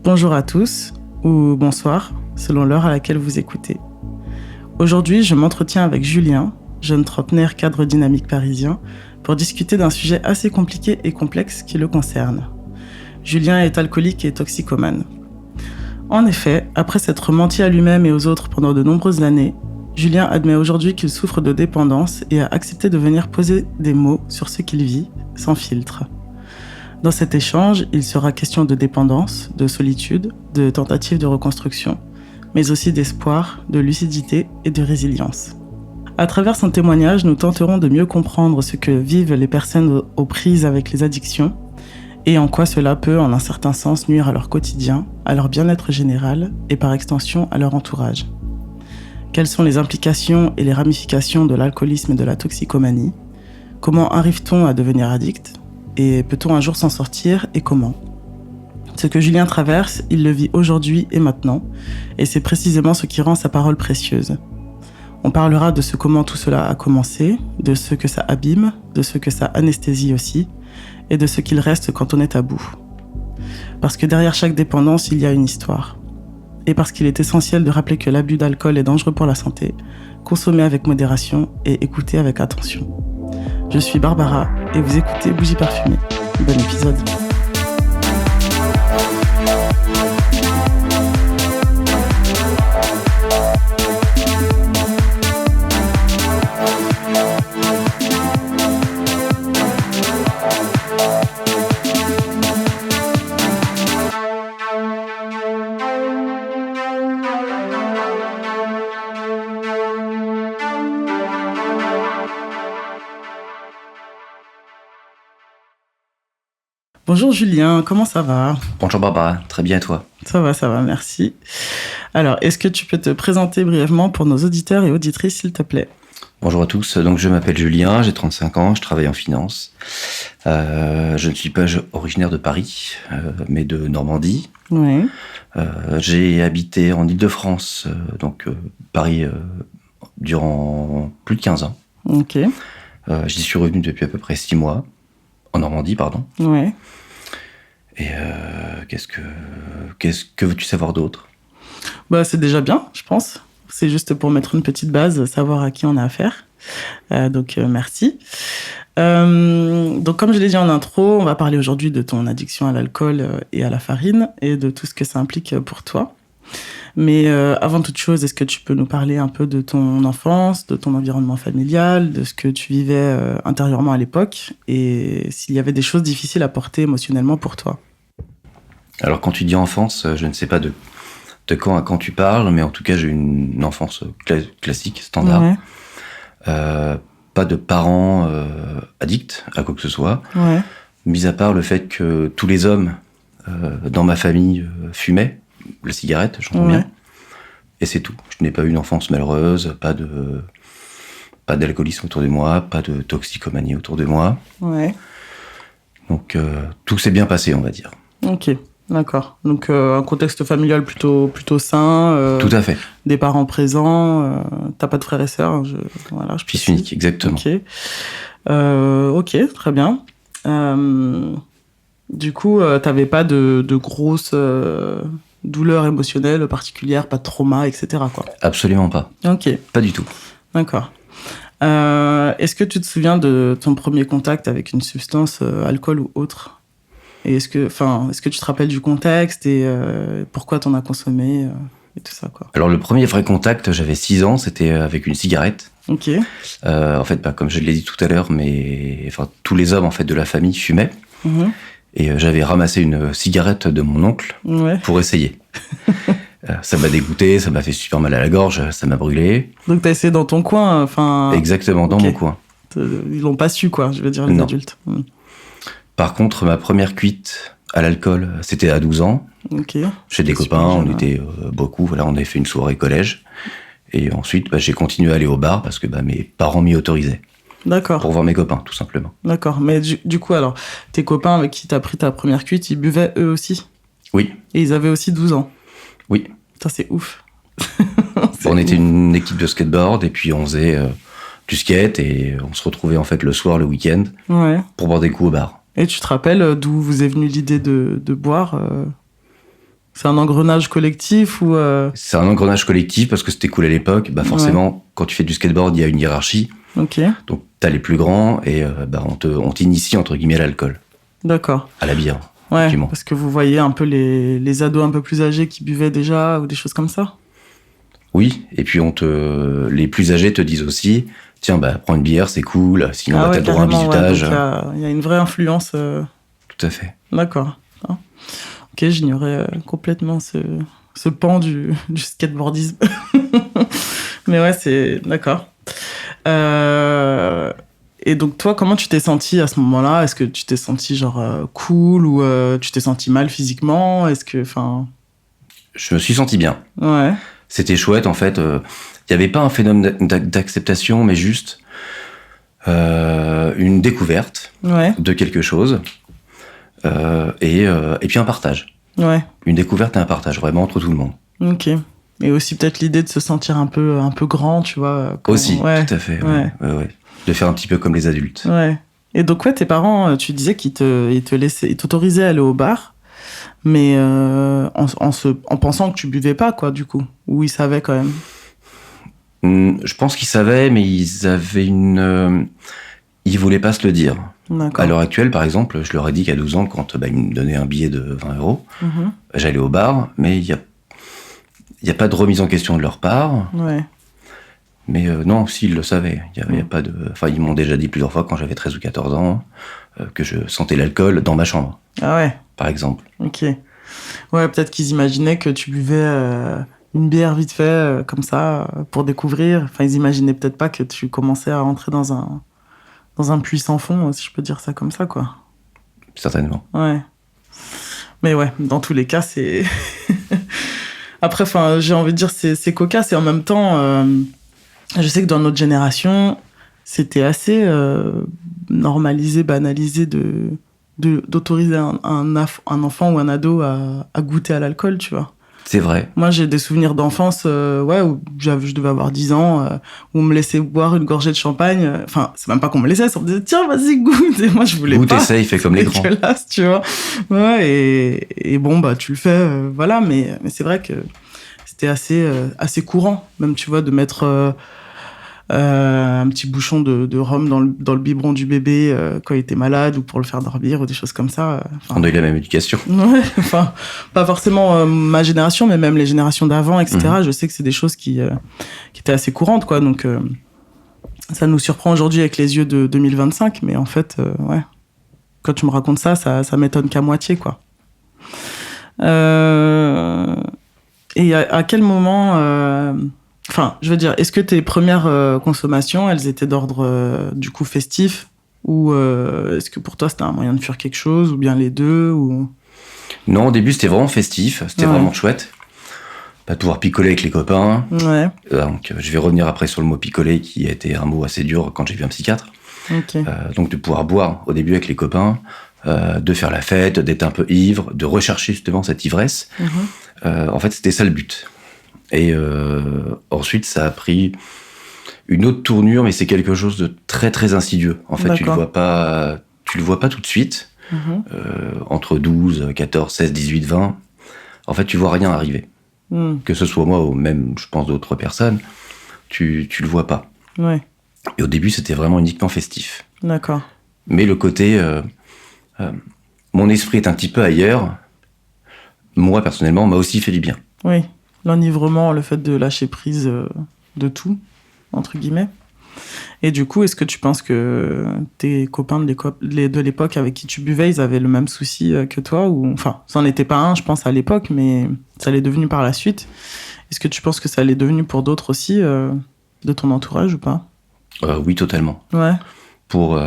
Bonjour à tous, ou bonsoir, selon l'heure à laquelle vous écoutez. Aujourd'hui, je m'entretiens avec Julien, jeune trentenaire cadre dynamique parisien, pour discuter d'un sujet assez compliqué et complexe qui le concerne. Julien est alcoolique et toxicomane. En effet, après s'être menti à lui-même et aux autres pendant de nombreuses années, Julien admet aujourd'hui qu'il souffre de dépendance et a accepté de venir poser des mots sur ce qu'il vit, sans filtre. Dans cet échange, il sera question de dépendance, de solitude, de tentative de reconstruction, mais aussi d'espoir, de lucidité et de résilience. À travers son témoignage, nous tenterons de mieux comprendre ce que vivent les personnes aux prises avec les addictions et en quoi cela peut, en un certain sens, nuire à leur quotidien, à leur bien-être général et par extension à leur entourage. Quelles sont les implications et les ramifications de l'alcoolisme et de la toxicomanie? Comment arrive-t-on à devenir addict? Et peut-on un jour s'en sortir et comment? Ce que Julien traverse, il le vit aujourd'hui et maintenant, et c'est précisément ce qui rend sa parole précieuse. On parlera de ce comment tout cela a commencé, de ce que ça abîme, de ce que ça anesthésie aussi, et de ce qu'il reste quand on est à bout. Parce que derrière chaque dépendance, il y a une histoire. Et parce qu'il est essentiel de rappeler que l'abus d'alcool est dangereux pour la santé, consommer avec modération et écouter avec attention. Je suis Barbara et vous écoutez Bougie Parfumée. Bon épisode. Bonjour Julien, comment ça va? Bonjour Barbara, très bien et toi? Ça va, merci. Alors, est-ce que tu peux te présenter brièvement pour nos auditeurs et auditrices, s'il te plaît? Bonjour à tous, donc je m'appelle Julien, j'ai 35 ans, je travaille en finance. Je ne suis pas originaire de Paris, mais de Normandie. Oui. J'ai habité en Île-de-France, Paris, durant plus de 15 ans. Ok. J'y suis revenu depuis à peu près 6 mois, en Normandie, pardon. Ouais. Et qu'est-ce que veux-tu savoir d'autre? Bah, c'est déjà bien, je pense. C'est juste pour mettre une petite base, savoir à qui on a affaire. Donc, merci. Donc, comme je l'ai dit en intro, on va parler aujourd'hui de ton addiction à l'alcool et à la farine et de tout ce que ça implique pour toi. Mais avant toute chose, est-ce que tu peux nous parler un peu de ton enfance, de ton environnement familial, de ce que tu vivais intérieurement à l'époque et s'il y avait des choses difficiles à porter émotionnellement pour toi? Alors quand tu dis enfance, je ne sais pas de quand à quand tu parles, mais en tout cas j'ai une enfance classique, standard. Ouais. Pas de parents addicts à quoi que ce soit, Ouais. mis à part le fait que tous les hommes dans ma famille fumaient la cigarette, j'entends Ouais. bien, et c'est tout. Je n'ai pas eu une enfance malheureuse, pas d'alcoolisme autour de moi, pas de toxicomanie autour de moi. Ouais. Donc tout s'est bien passé, on va dire. Ok, d'accord. Donc un contexte familial plutôt sain. Tout à fait. Des parents présents. T'as pas de frères et sœurs, hein, je Fils unique, exactement. Ok, très bien. Du coup, t'avais pas de grosses douleurs émotionnelles particulières, pas de trauma, etc., quoi. Absolument pas. Ok, Pas du tout. d'accord. Est-ce que tu te souviens de ton premier contact avec une substance, alcool ou autre? Et est-ce que tu te rappelles du contexte et pourquoi t'en as consommé et tout ça, quoi? Alors le premier vrai contact, j'avais 6 ans, c'était avec une cigarette. Ok. En fait, comme je l'ai dit tout à l'heure, tous les hommes en fait de la famille fumaient. Mhm. Et j'avais ramassé une cigarette de mon oncle Ouais. pour essayer. Ça m'a dégoûté, ça m'a fait super mal à la gorge, ça m'a brûlé. Donc t'as essayé dans ton coin, enfin. Exactement, dans Ok. mon coin. Ils l'ont pas su, quoi, je veux dire, les Non. adultes. Par contre, ma première cuite à l'alcool, c'était à 12 ans. Ok. Chez des Super copains, jeune, on était beaucoup. Voilà, on avait fait une soirée collège. Et ensuite, j'ai continué à aller au bar parce que mes parents m'y autorisaient. D'accord. Pour voir mes copains, tout simplement. D'accord. Mais du coup, alors, tes copains avec qui t'as pris ta première cuite, ils buvaient eux aussi? Oui. Et ils avaient aussi 12 ans? Oui. Putain, c'est ouf. On était une équipe de skateboard et puis on faisait du skate et on se retrouvait en fait le soir, le week-end, Ouais. pour boire des coups au bar. Et tu te rappelles d'où vous est venue l'idée de boire C'est un engrenage collectif ou... C'est un engrenage collectif parce que c'était cool à l'époque. Bah forcément, quand tu fais du skateboard, il y a une hiérarchie. Ok. Donc t'as les plus grands et on t'initie entre guillemets à l'alcool. D'accord. À la bière. Ouais, parce que vous voyez un peu les ados un peu plus âgés qui buvaient déjà ou des choses comme ça. Oui, et puis les plus âgés te disent aussi, tiens, prends une bière, c'est cool, sinon t'as le droit à un bisutage. Il y a une vraie influence. Tout à fait. D'accord. Ok, j'ignorais complètement ce pan du skateboardisme. Mais ouais, c'est... D'accord. Et donc, toi, comment tu t'es senti à ce moment-là ? Est-ce que tu t'es senti genre cool ou tu t'es senti mal physiquement ? Est-ce que, enfin... Je me suis senti bien. Ouais. C'était chouette, en fait. Il n'y avait pas un phénomène d'acceptation, mais juste une découverte de quelque chose et puis un partage. Ouais. Une découverte et un partage, vraiment, entre tout le monde. Ok. Et aussi peut-être l'idée de se sentir un peu grand, tu vois. Aussi, tout à fait. Ouais. De faire un petit peu comme les adultes. Ouais. Et donc, tes parents, tu disais qu'ils t'autorisaient à aller au bar, mais en pensant que tu buvais pas, quoi, du coup. Ou ils savaient quand même. Je pense qu'ils savaient, mais ils avaient ils voulaient pas se le dire. D'accord. À l'heure actuelle, par exemple, je leur ai dit qu'à 12 ans, quand ils me donnaient un billet de 20 €, j'allais au bar, mais il y a pas de remise en question de leur part. Ouais. Mais non, s'ils le savaient. Il y a pas de... Enfin, ils m'ont déjà dit plusieurs fois, quand j'avais 13 ou 14 ans, que je sentais l'alcool dans ma chambre. Ah ouais. Par exemple. Ok. Ouais, peut-être qu'ils imaginaient que tu buvais une bière vite fait, comme ça, pour découvrir. Enfin, ils imaginaient peut-être pas que tu commençais à rentrer dans un puits sans fond, si je peux dire ça comme ça, quoi. Certainement. Ouais. Mais ouais, dans tous les cas, c'est... Après, enfin, j'ai envie de dire, c'est cocasse, et en même temps... Je sais que dans notre génération, c'était assez normalisé, banalisé d'autoriser un enfant ou un ado à goûter à l'alcool, tu vois. C'est vrai. Moi, j'ai des souvenirs d'enfance où je devais avoir 10 ans, où on me laissait boire une gorgée de champagne. Enfin, c'est même pas qu'on me laissait, on me disait, tiens, vas-y, goûte. Et moi, je voulais goûte, pas. Essaye, fais comme les grands. C'est dégueulasse, tu vois. Ouais, et bon, tu le fais, voilà. Mais c'est vrai que c'était assez courant, même, tu vois, de mettre... un petit bouchon de rhum dans le biberon du bébé quand il était malade ou pour le faire dormir ou des choses comme ça. On a eu la même éducation. Ouais, enfin, pas forcément ma génération, mais même les générations d'avant, etc. Je sais que c'est des choses qui étaient assez courantes, quoi. Donc, ça nous surprend aujourd'hui avec les yeux de 2025, mais en fait, ouais. Quand tu me racontes ça m'étonne qu'à moitié, quoi. Et à quel moment... Enfin, je veux dire, est-ce que tes premières consommations, elles étaient d'ordre, du coup, festif ? Ou est-ce que pour toi, c'était un moyen de fuir quelque chose ? Ou bien les deux ou... Non, au début, c'était vraiment festif. C'était vraiment chouette. De pouvoir picoler avec les copains. Ouais. Donc, je vais revenir après sur le mot picoler, qui a été un mot assez dur quand j'ai vu un psychiatre. Okay. Donc, de pouvoir boire au début avec les copains, de faire la fête, d'être un peu ivre, de rechercher justement cette ivresse. En fait, c'était ça le but. Et ensuite, ça a pris une autre tournure, mais c'est quelque chose de très très insidieux. En fait, tu le vois pas tout de suite. Entre 12, 14, 16, 18, 20, en fait, tu vois rien arriver. Que ce soit moi ou même, je pense, d'autres personnes, tu le vois pas. Ouais. Et au début, c'était vraiment uniquement festif. D'accord. Mais le côté, mon esprit est un petit peu ailleurs. Moi, personnellement, m'a aussi fait du bien. Oui. L'enivrement, le fait de lâcher prise de tout, entre guillemets. Et du coup, est-ce que tu penses que tes copains de l'époque avec qui tu buvais, ils avaient le même souci que toi ou... Enfin, ça n'en était pas un, je pense, à l'époque, mais ça l'est devenu par la suite. Est-ce que tu penses que ça l'est devenu pour d'autres aussi, de ton entourage ou pas ? Oui, totalement. Ouais. Pour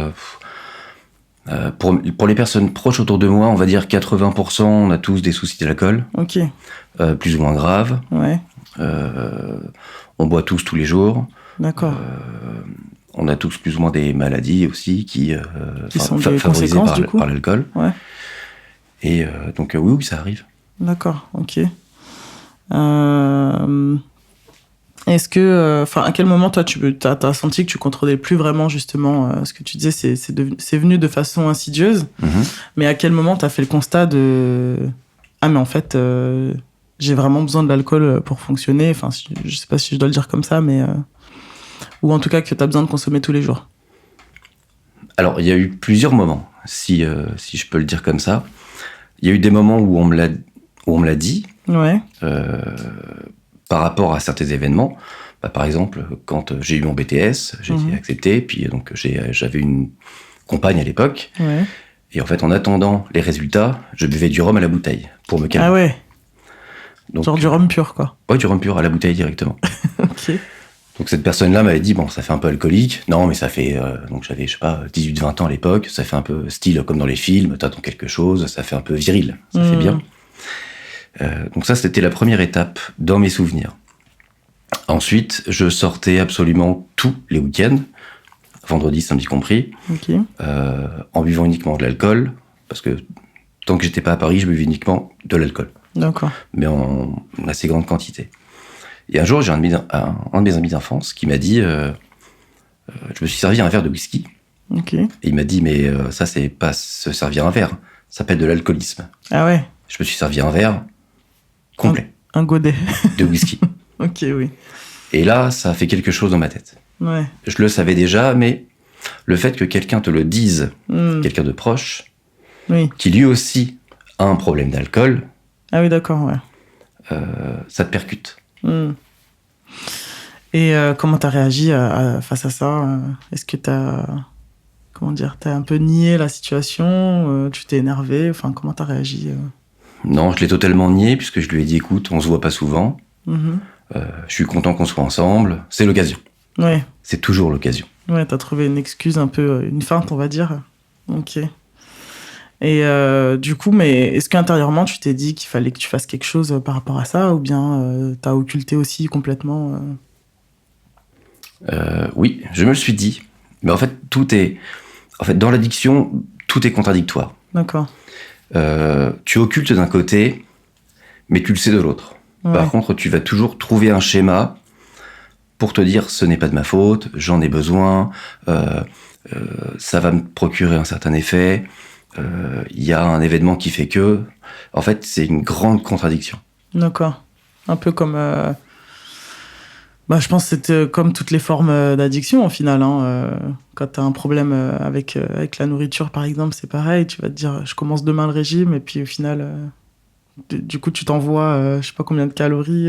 les personnes proches autour de moi, on va dire 80%, on a tous des soucis d'alcool. Ok. Plus ou moins graves. Ouais. On boit tous les jours. D'accord. On a tous plus ou moins des maladies aussi qui sont des favorisées par l'alcool. Ouais. Et donc oui, ça arrive. D'accord, ok. Est-ce que, à quel moment toi t'as senti que tu contrôlais plus vraiment justement ce que tu disais, c'est venu de façon insidieuse, mais à quel moment t'as fait le constat de ah mais en fait, j'ai vraiment besoin de l'alcool pour fonctionner. Enfin, je sais pas si je dois le dire comme ça, mais ou en tout cas que tu as besoin de consommer tous les jours. Alors, il y a eu plusieurs moments, si je peux le dire comme ça. Il y a eu des moments où on me l'a dit, Ouais. par rapport à certains événements. Par exemple, quand j'ai eu mon BTS, j'ai été accepté, puis donc j'avais une compagne à l'époque. Ouais. Et en fait, en attendant les résultats, je buvais du rhum à la bouteille pour me calmer. Ah ouais. Donc, genre du rhum pur, quoi. Ouais, du rhum pur à la bouteille directement. Ok. Donc cette personne-là m'avait dit, bon, ça fait un peu alcoolique. Non, mais ça fait... donc j'avais, je sais pas, 18-20 ans à l'époque. Ça fait un peu style comme dans les films. T'attends quelque chose. Ça fait un peu viril. Ça fait bien. Donc ça, c'était la première étape dans mes souvenirs. Ensuite, je sortais absolument tous les week-ends. Vendredi, samedi compris. Ok. En buvant uniquement de l'alcool. Parce que tant que j'étais pas à Paris, je buvais uniquement de l'alcool. D'accord. Mais en assez grande quantité. Et un jour, j'ai un de mes amis d'enfance qui m'a dit je me suis servi un verre de whisky. Ok. Et il m'a dit mais ça, c'est pas se servir un verre, ça s'appelle de l'alcoolisme. Ah ouais. Je me suis servi un verre complet. Un godet. De whisky. Ok, oui. Et là, ça a fait quelque chose dans ma tête. Ouais. Je le savais déjà, mais le fait que quelqu'un te le dise, quelqu'un de proche, oui. qui lui aussi a un problème d'alcool, ah oui, d'accord, ouais. Ça te percute. Et comment t'as réagi face à ça? Est-ce que t'as un peu nié la situation? Tu t'es énervé? Enfin, comment t'as réagi? Non, je l'ai totalement nié, puisque je lui ai dit, écoute, on se voit pas souvent. Je suis content qu'on soit ensemble. C'est l'occasion. Ouais. C'est toujours l'occasion. Ouais, t'as trouvé une excuse un peu, une feinte, on va dire. Ok. Et du coup, mais est-ce qu'intérieurement, tu t'es dit qu'il fallait que tu fasses quelque chose par rapport à ça, ou bien t'as occulté aussi complètement Oui, je me le suis dit. Mais en fait, dans l'addiction, tout est contradictoire. D'accord. Tu occultes d'un côté, mais tu le sais de l'autre. Ouais. Par contre, tu vas toujours trouver un schéma pour te dire ce n'est pas de ma faute, j'en ai besoin, ça va me procurer un certain effet. Il y a un événement qui fait que... En fait, c'est une grande contradiction. D'accord. Un peu comme... je pense que c'est comme toutes les formes d'addiction, au final. Quand tu as un problème avec la nourriture, par exemple, c'est pareil. Tu vas te dire, je commence demain le régime, et puis au final... du coup, tu t'envoies je sais pas combien de calories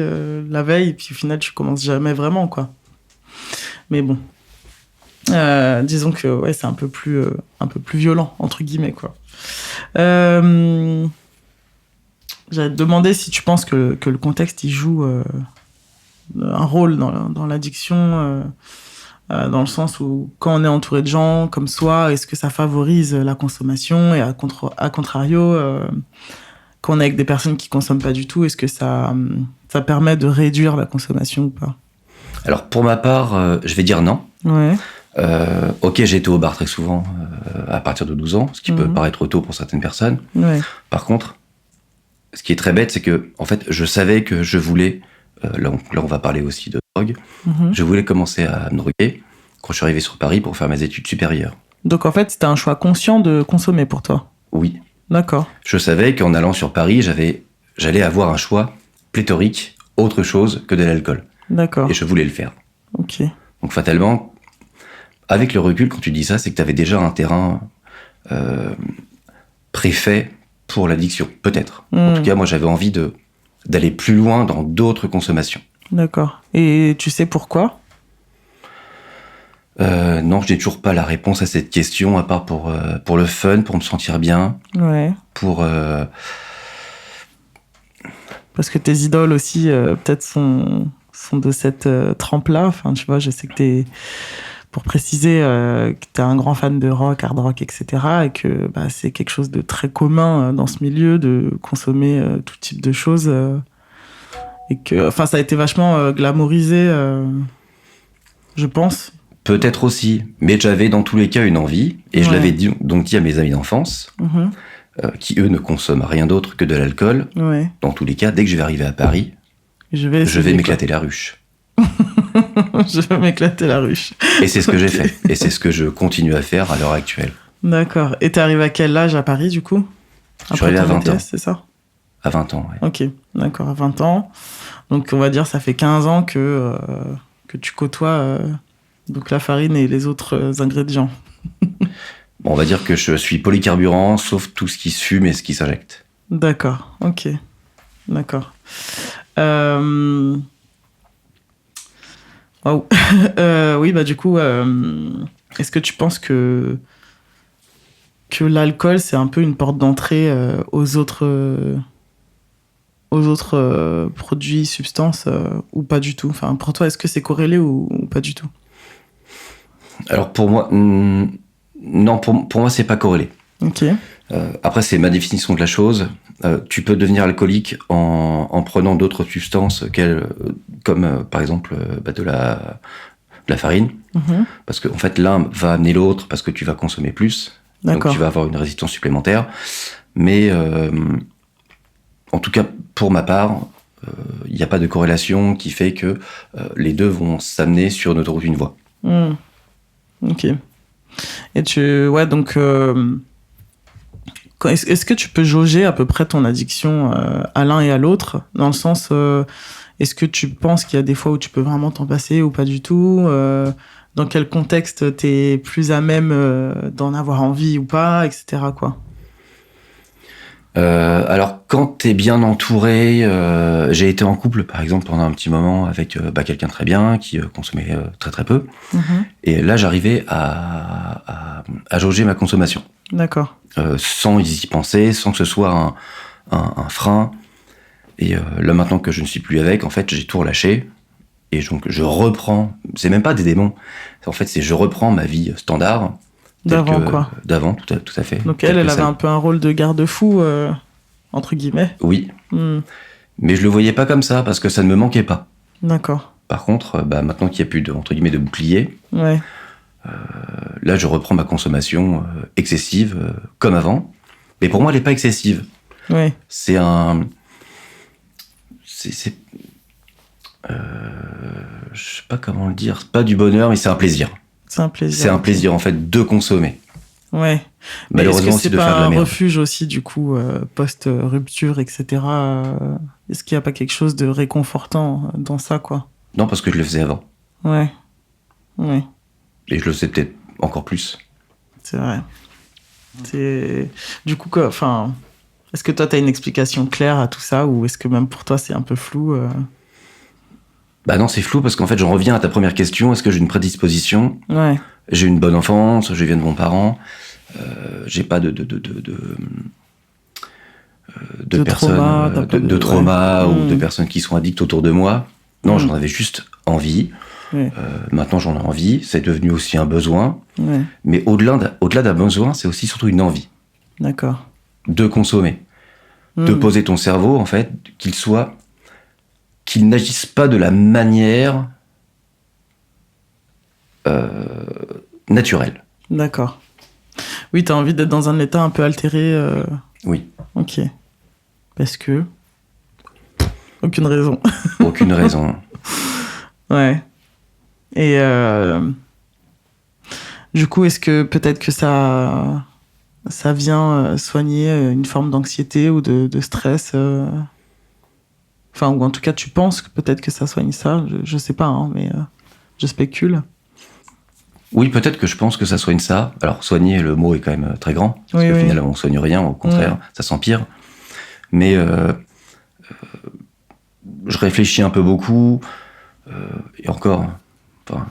la veille, et puis au final, tu commences jamais vraiment, quoi. Mais bon... disons que ouais, c'est un peu plus violent, entre guillemets, quoi. J'allais te demander si tu penses que le contexte il joue un rôle dans l'addiction, dans le sens où quand on est entouré de gens comme soi, est-ce que ça favorise la consommation, et à contrario, quand on est avec des personnes qui consomment pas du tout, est-ce que ça permet de réduire la consommation ou pas? Alors pour ma part, je vais dire non. Ouais. Ok, j'ai été au bar très souvent à partir de 12 ans, ce qui peut paraître tôt pour certaines personnes. Ouais. Par contre, ce qui est très bête, c'est que en fait, je savais que je voulais, là on va parler aussi de drogue, je voulais commencer à me droguer quand je suis arrivé sur Paris pour faire mes études supérieures. Donc en fait, c'était un choix conscient de consommer pour toi? Oui. D'accord. Je savais qu'en allant sur Paris, j'allais avoir un choix pléthorique, autre chose que de l'alcool. D'accord. Et je voulais le faire. Ok. Donc fatalement, avec le recul, quand tu dis ça, c'est que tu avais déjà un terrain préfet pour l'addiction, peut-être. En tout cas, moi, j'avais envie d'aller plus loin dans d'autres consommations. D'accord. Et tu sais pourquoi? Non, je n'ai toujours pas la réponse à cette question, à part pour le fun, pour me sentir bien. Ouais. Parce que tes idoles aussi, peut-être, sont de cette trempe-là. Enfin, tu vois, je sais que t'es... Pour préciser que t'es un grand fan de rock, hard rock, etc. Et que c'est quelque chose de très commun dans ce milieu, de consommer tout type de choses. Et que, ça a été vachement glamourisé, je pense. Peut-être aussi, mais j'avais dans tous les cas une envie, et je l'avais dit à mes amis d'enfance, qui eux ne consomment rien d'autre que de l'alcool. Ouais. Dans tous les cas, dès que je vais arriver à Paris, je vais m'éclater la ruche. Je vais m'éclater la ruche. Et c'est ce que j'ai fait, et c'est ce que je continue à faire à l'heure actuelle. D'accord. Et t'es arrivé à quel âge à Paris, du coup? Je suis arrivé à 20 ans. c'est ça? À 20 ans, ouais. Ok, d'accord, à 20 ans. Donc, on va dire, ça fait 15 ans que tu côtoies donc la farine et les autres ingrédients. Bon, on va dire que je suis polycarburant, sauf tout ce qui se fume et ce qui s'injecte. D'accord, ok. D'accord. Waouh. Oui, bah du coup, est-ce que tu penses que l'alcool, c'est un peu une porte d'entrée aux autres produits, substances, ou pas du tout? Enfin, pour toi, est-ce que c'est corrélé ou pas du tout? Alors pour moi, non, pour moi, c'est pas corrélé. Ok. Après, c'est ma définition de la chose. Tu peux devenir alcoolique en prenant d'autres substances, comme par exemple de la farine. Mhm. Parce qu'en fait, l'un va amener l'autre parce que tu vas consommer plus. D'accord. Donc tu vas avoir une résistance supplémentaire. Mais en tout cas, pour ma part, il n'y a pas de corrélation qui fait que les deux vont s'amener sur une autoroute, une voie. Mm. Ok. Et ouais, donc, est-ce que tu peux jauger à peu près ton addiction à l'un et à l'autre? Dans le sens, est-ce que tu penses qu'il y a des fois où tu peux vraiment t'en passer ou pas du tout? Dans quel contexte t'es plus à même d'en avoir envie ou pas, etc., quoi? Alors, quand t'es bien entouré, j'ai été en couple, par exemple, pendant un petit moment avec quelqu'un très bien qui consommait très très peu. Mhm. Et là, j'arrivais à jauger ma consommation. D'accord. Sans y penser, sans que ce soit un frein. Et là, maintenant que je ne suis plus avec, en fait, j'ai tout relâché. Et donc, je reprends. C'est même pas des démons. En fait, je reprends ma vie standard. D'avant, quoi. D'avant, tout à fait. Donc elle avait un peu un rôle de garde-fou, entre guillemets. Oui. Mm. Mais je le voyais pas comme ça, parce que ça ne me manquait pas. D'accord. Par contre, maintenant qu'il n'y a plus entre guillemets, de bouclier, Ouais. là, je reprends ma consommation excessive, comme avant. Mais pour moi, elle n'est pas excessive. Ouais. C'est un... je sais pas comment le dire. C'est pas du bonheur, mais c'est un plaisir. C'est un plaisir. C'est un plaisir, en fait, de consommer. Ouais. Malheureusement, est-ce que c'est aussi de faire de pas la un merde. refuge aussi, du coup, post-rupture, etc. Est-ce qu'il n'y a pas quelque chose de réconfortant dans ça, quoi? Non, parce que je le faisais avant. Ouais. Ouais. Et je le sais peut-être encore plus. C'est vrai. Du coup, quoi, enfin, est-ce que toi, t'as une explication claire à tout ça, ou est-ce que même pour toi, c'est un peu flou? Bah non, c'est flou parce qu'en fait, j'en reviens à ta première question. Est-ce que j'ai une prédisposition? Ouais. J'ai une bonne enfance, je viens de bons parents, j'ai pas de personnes, trauma, de trauma ouais. ou de personnes qui sont addictes autour de moi. Non, j'en avais juste envie. Ouais. Maintenant, j'en ai envie. C'est devenu aussi un besoin. Ouais. Mais au-delà d'un besoin, c'est aussi surtout une envie D'accord. de consommer, de poser ton cerveau, en fait, qu'il n'agisse pas de la manière naturelle. D'accord. Oui, t'as envie d'être dans un état un peu altéré. Oui. Ok. Parce que... Aucune raison. Aucune raison. Ouais. Et du coup, est-ce que peut-être que ça vient soigner une forme d'anxiété ou de stress Enfin, ou en tout cas, tu penses que peut-être que ça soigne ça. Je sais pas, hein, mais je spécule. Oui, peut-être que je pense que ça soigne ça. Alors, soigner, le mot est quand même très grand. Parce qu'au final, on soigne rien. Au contraire, ça s'empire. Mais je réfléchis un peu beaucoup. Et encore,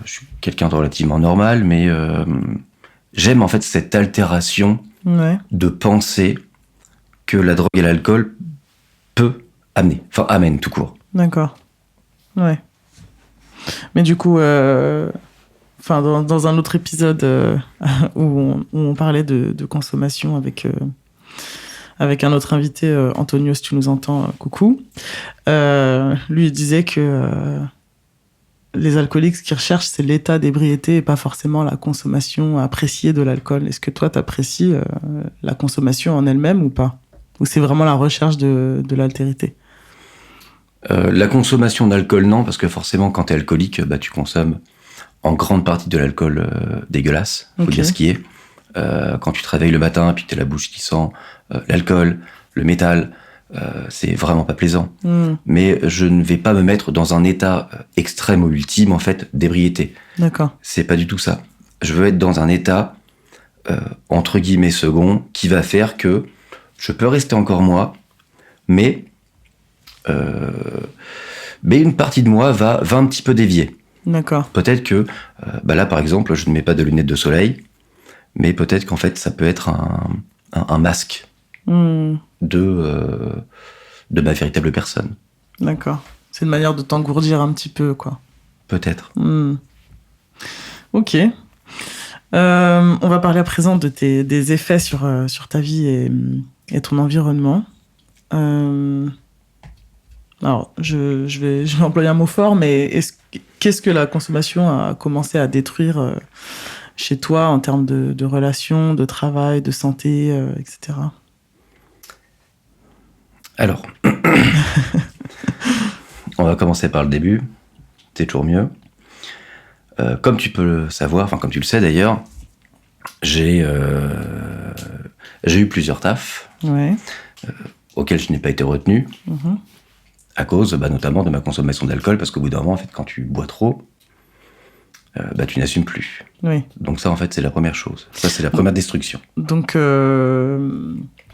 je suis quelqu'un de relativement normal, mais j'aime en fait cette altération de penser que la drogue et l'alcool amènent tout court. D'accord. Ouais. Mais du coup, dans un autre épisode où on parlait de consommation avec un autre invité, Antonio, si tu nous entends, coucou, lui il disait que les alcooliques, ce qu'ils recherchent, c'est l'état d'ébriété et pas forcément la consommation appréciée de l'alcool. Est-ce que toi, t'apprécies la consommation en elle-même ou pas? Ou c'est vraiment la recherche de l'altérité? La consommation d'alcool, non, parce que forcément, quand t'es alcoolique, tu consommes en grande partie de l'alcool dégueulasse, faut dire ce qui est. Quand tu te réveilles le matin, puis que t'as la bouche qui sent l'alcool, le métal, c'est vraiment pas plaisant. Mais je ne vais pas me mettre dans un état extrême ou ultime, en fait, d'ébriété. D'accord. C'est pas du tout ça. Je veux être dans un état, entre guillemets, second, qui va faire que je peux rester encore moi, mais une partie de moi va un petit peu dévier. D'accord. Peut-être que, là, par exemple, je ne mets pas de lunettes de soleil, mais peut-être qu'en fait, ça peut être un masque de ma véritable personne. D'accord. C'est une manière de t'engourdir un petit peu, quoi. Peut-être. Ok. On va parler à présent des effets sur ta vie et ton environnement. Alors, je vais employer un mot fort, mais qu'est-ce que la consommation a commencé à détruire chez toi en termes de relations, de travail, de santé, etc. Alors, on va commencer par le début. C'est toujours mieux. Comme tu peux le savoir, enfin comme tu le sais d'ailleurs, j'ai eu plusieurs tafs auxquels je n'ai pas été retenu à cause notamment de ma consommation d'alcool, parce qu'au bout d'un moment, en fait, quand tu bois trop, tu n'assumes plus. Oui. Donc ça, en fait, c'est la première chose. Ça, c'est la première destruction. Donc,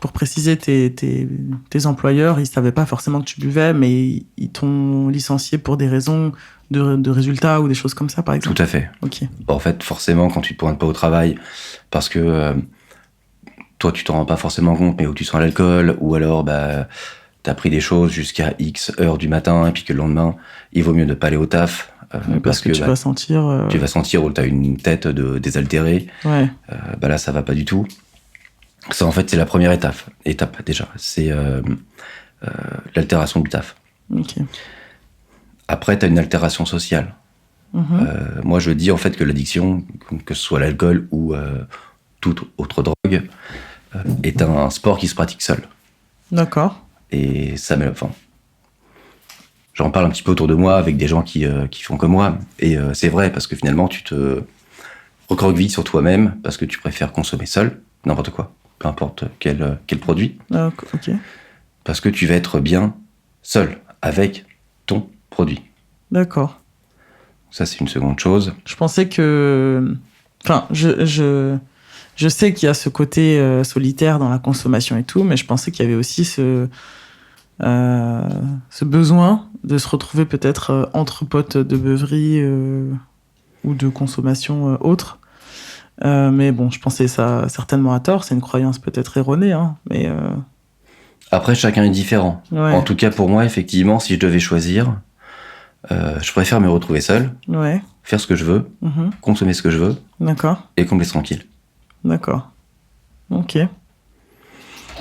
pour préciser, tes employeurs, ils ne savaient pas forcément que tu buvais, mais ils t'ont licencié pour des raisons de résultats ou des choses comme ça, par exemple. Tout à fait. Ok. En fait, forcément, quand tu ne te pointes pas au travail, parce que toi, tu t'en rends pas forcément compte, mais où tu sens l'alcool, ou alors t'as pris des choses jusqu'à X heures du matin, et puis que le lendemain, il vaut mieux ne pas aller au taf. Parce que tu vas sentir... Tu vas sentir où tu as une tête désaltérée. Ouais. Là, ça va pas du tout. Ça, en fait, c'est la première étape déjà. C'est l'altération du taf. Ok. Après, tu as une altération sociale. Moi, je dis en fait que l'addiction, que ce soit l'alcool ou toute autre drogue, est un sport qui se pratique seul. D'accord. Et ça j'en parle un petit peu autour de moi avec des gens qui font comme moi. Et c'est vrai, parce que finalement, tu te recroquevilles sur toi-même parce que tu préfères consommer seul, n'importe quoi, peu importe quel produit. Ok. Parce que tu vas être bien seul avec ton produit. D'accord. Ça, c'est une seconde chose. Je pensais que... Enfin, je sais qu'il y a ce côté solitaire dans la consommation et tout, mais je pensais qu'il y avait aussi ce besoin de se retrouver peut-être entre potes de beuverie ou de consommation autre. Mais bon, je pensais ça certainement à tort. C'est une croyance peut-être erronée, hein, mais... Après, chacun est différent. Ouais. En tout cas, pour moi, effectivement, si je devais choisir, je préfère me retrouver seul, faire ce que je veux, consommer ce que je veux, D'accord. Et qu'on me laisse tranquille. D'accord. Ok.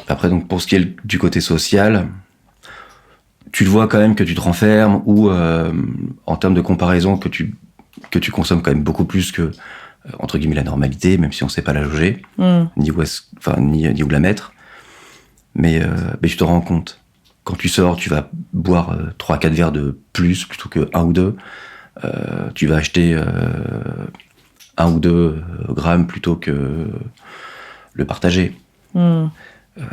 Après, donc, pour ce qui est du côté social, tu le vois quand même que tu te renfermes, ou en termes de comparaison, que tu consommes quand même beaucoup plus que, entre guillemets, la normalité, même si on ne sait pas la jauger, ni où la mettre. Mais tu te rends compte. Quand tu sors, tu vas boire 3-4 verres de plus plutôt que 1 ou 2. Tu vas acheter 1 ou 2 grammes plutôt que le partager.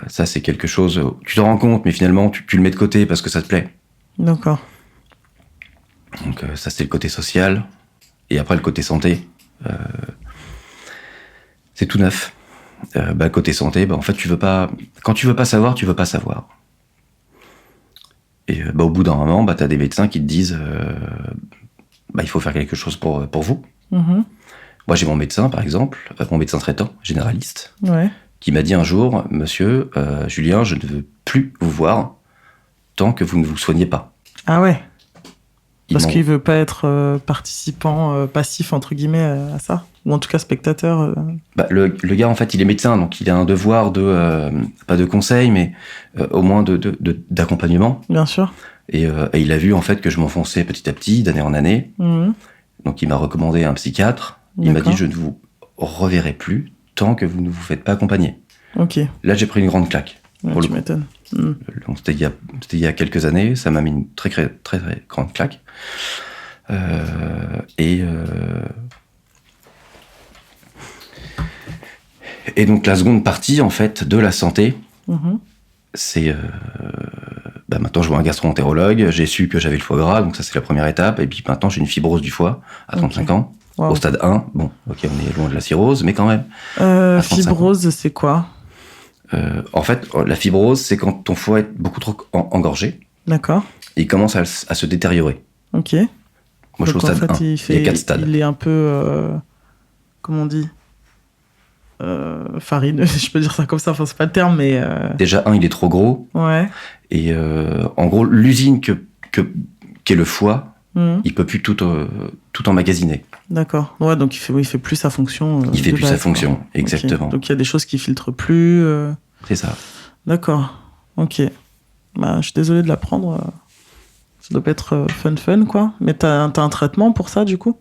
Ça, c'est quelque chose... Tu te rends compte, mais finalement, tu le mets de côté parce que ça te plaît. D'accord. Donc ça, c'est le côté social. Et après, le côté santé. C'est tout neuf. Côté santé, en fait, quand tu veux pas savoir, tu veux pas savoir. Et au bout d'un moment, t'as des médecins qui te disent il faut faire quelque chose pour vous. Moi, j'ai mon médecin, par exemple, mon médecin traitant, généraliste, qui m'a dit un jour, monsieur, Julien, je ne veux plus vous voir tant que vous ne vous soignez pas. Ah ouais. Parce qu'il veut pas être participant passif, entre guillemets, à ça. Ou en tout cas spectateur. Le gars, en fait, il est médecin, donc il a un devoir pas de conseil, mais au moins d'accompagnement. Bien sûr. Et il a vu, en fait, que je m'enfonçais petit à petit, d'année en année. Donc il m'a recommandé un psychiatre. Il m'a dit, je ne vous reverrai plus tant que vous ne vous faites pas accompagner. Ok. Là, j'ai pris une grande claque. Ouais, tu m'étonnes. Donc c'était il y a quelques années, ça m'a mis une très, très, très, très grande claque. Et donc la seconde partie, en fait, de la santé, c'est... maintenant, je vois un gastro-entérologue. J'ai su que j'avais le foie gras, donc ça, c'est la première étape. Et puis maintenant, j'ai une fibrose du foie à 35 ans, au stade 1. Bon, ok, on est loin de la cirrhose, mais quand même. Fibrose, c'est quoi? En fait, la fibrose, c'est quand ton foie est beaucoup trop engorgé. D'accord. Et il commence à se détériorer. Ok. Moi, je suis au stade 1. Il y a 4 stades. Il est un peu... comment on dit farineux, je peux dire ça comme ça, enfin, c'est pas le terme, mais... Déjà, il est trop gros. Ouais. Et en gros, l'usine qu'est le foie, il peut plus tout emmagasiner. D'accord. Ouais, donc il fait plus sa fonction. Il fait plus sa fonction, exactement. Okay. Donc il y a des choses qui filtrent plus. C'est ça. D'accord. Ok. Bah, je suis désolé de l'apprendre. Ça doit pas être fun, quoi. Mais t'as un traitement pour ça, du coup?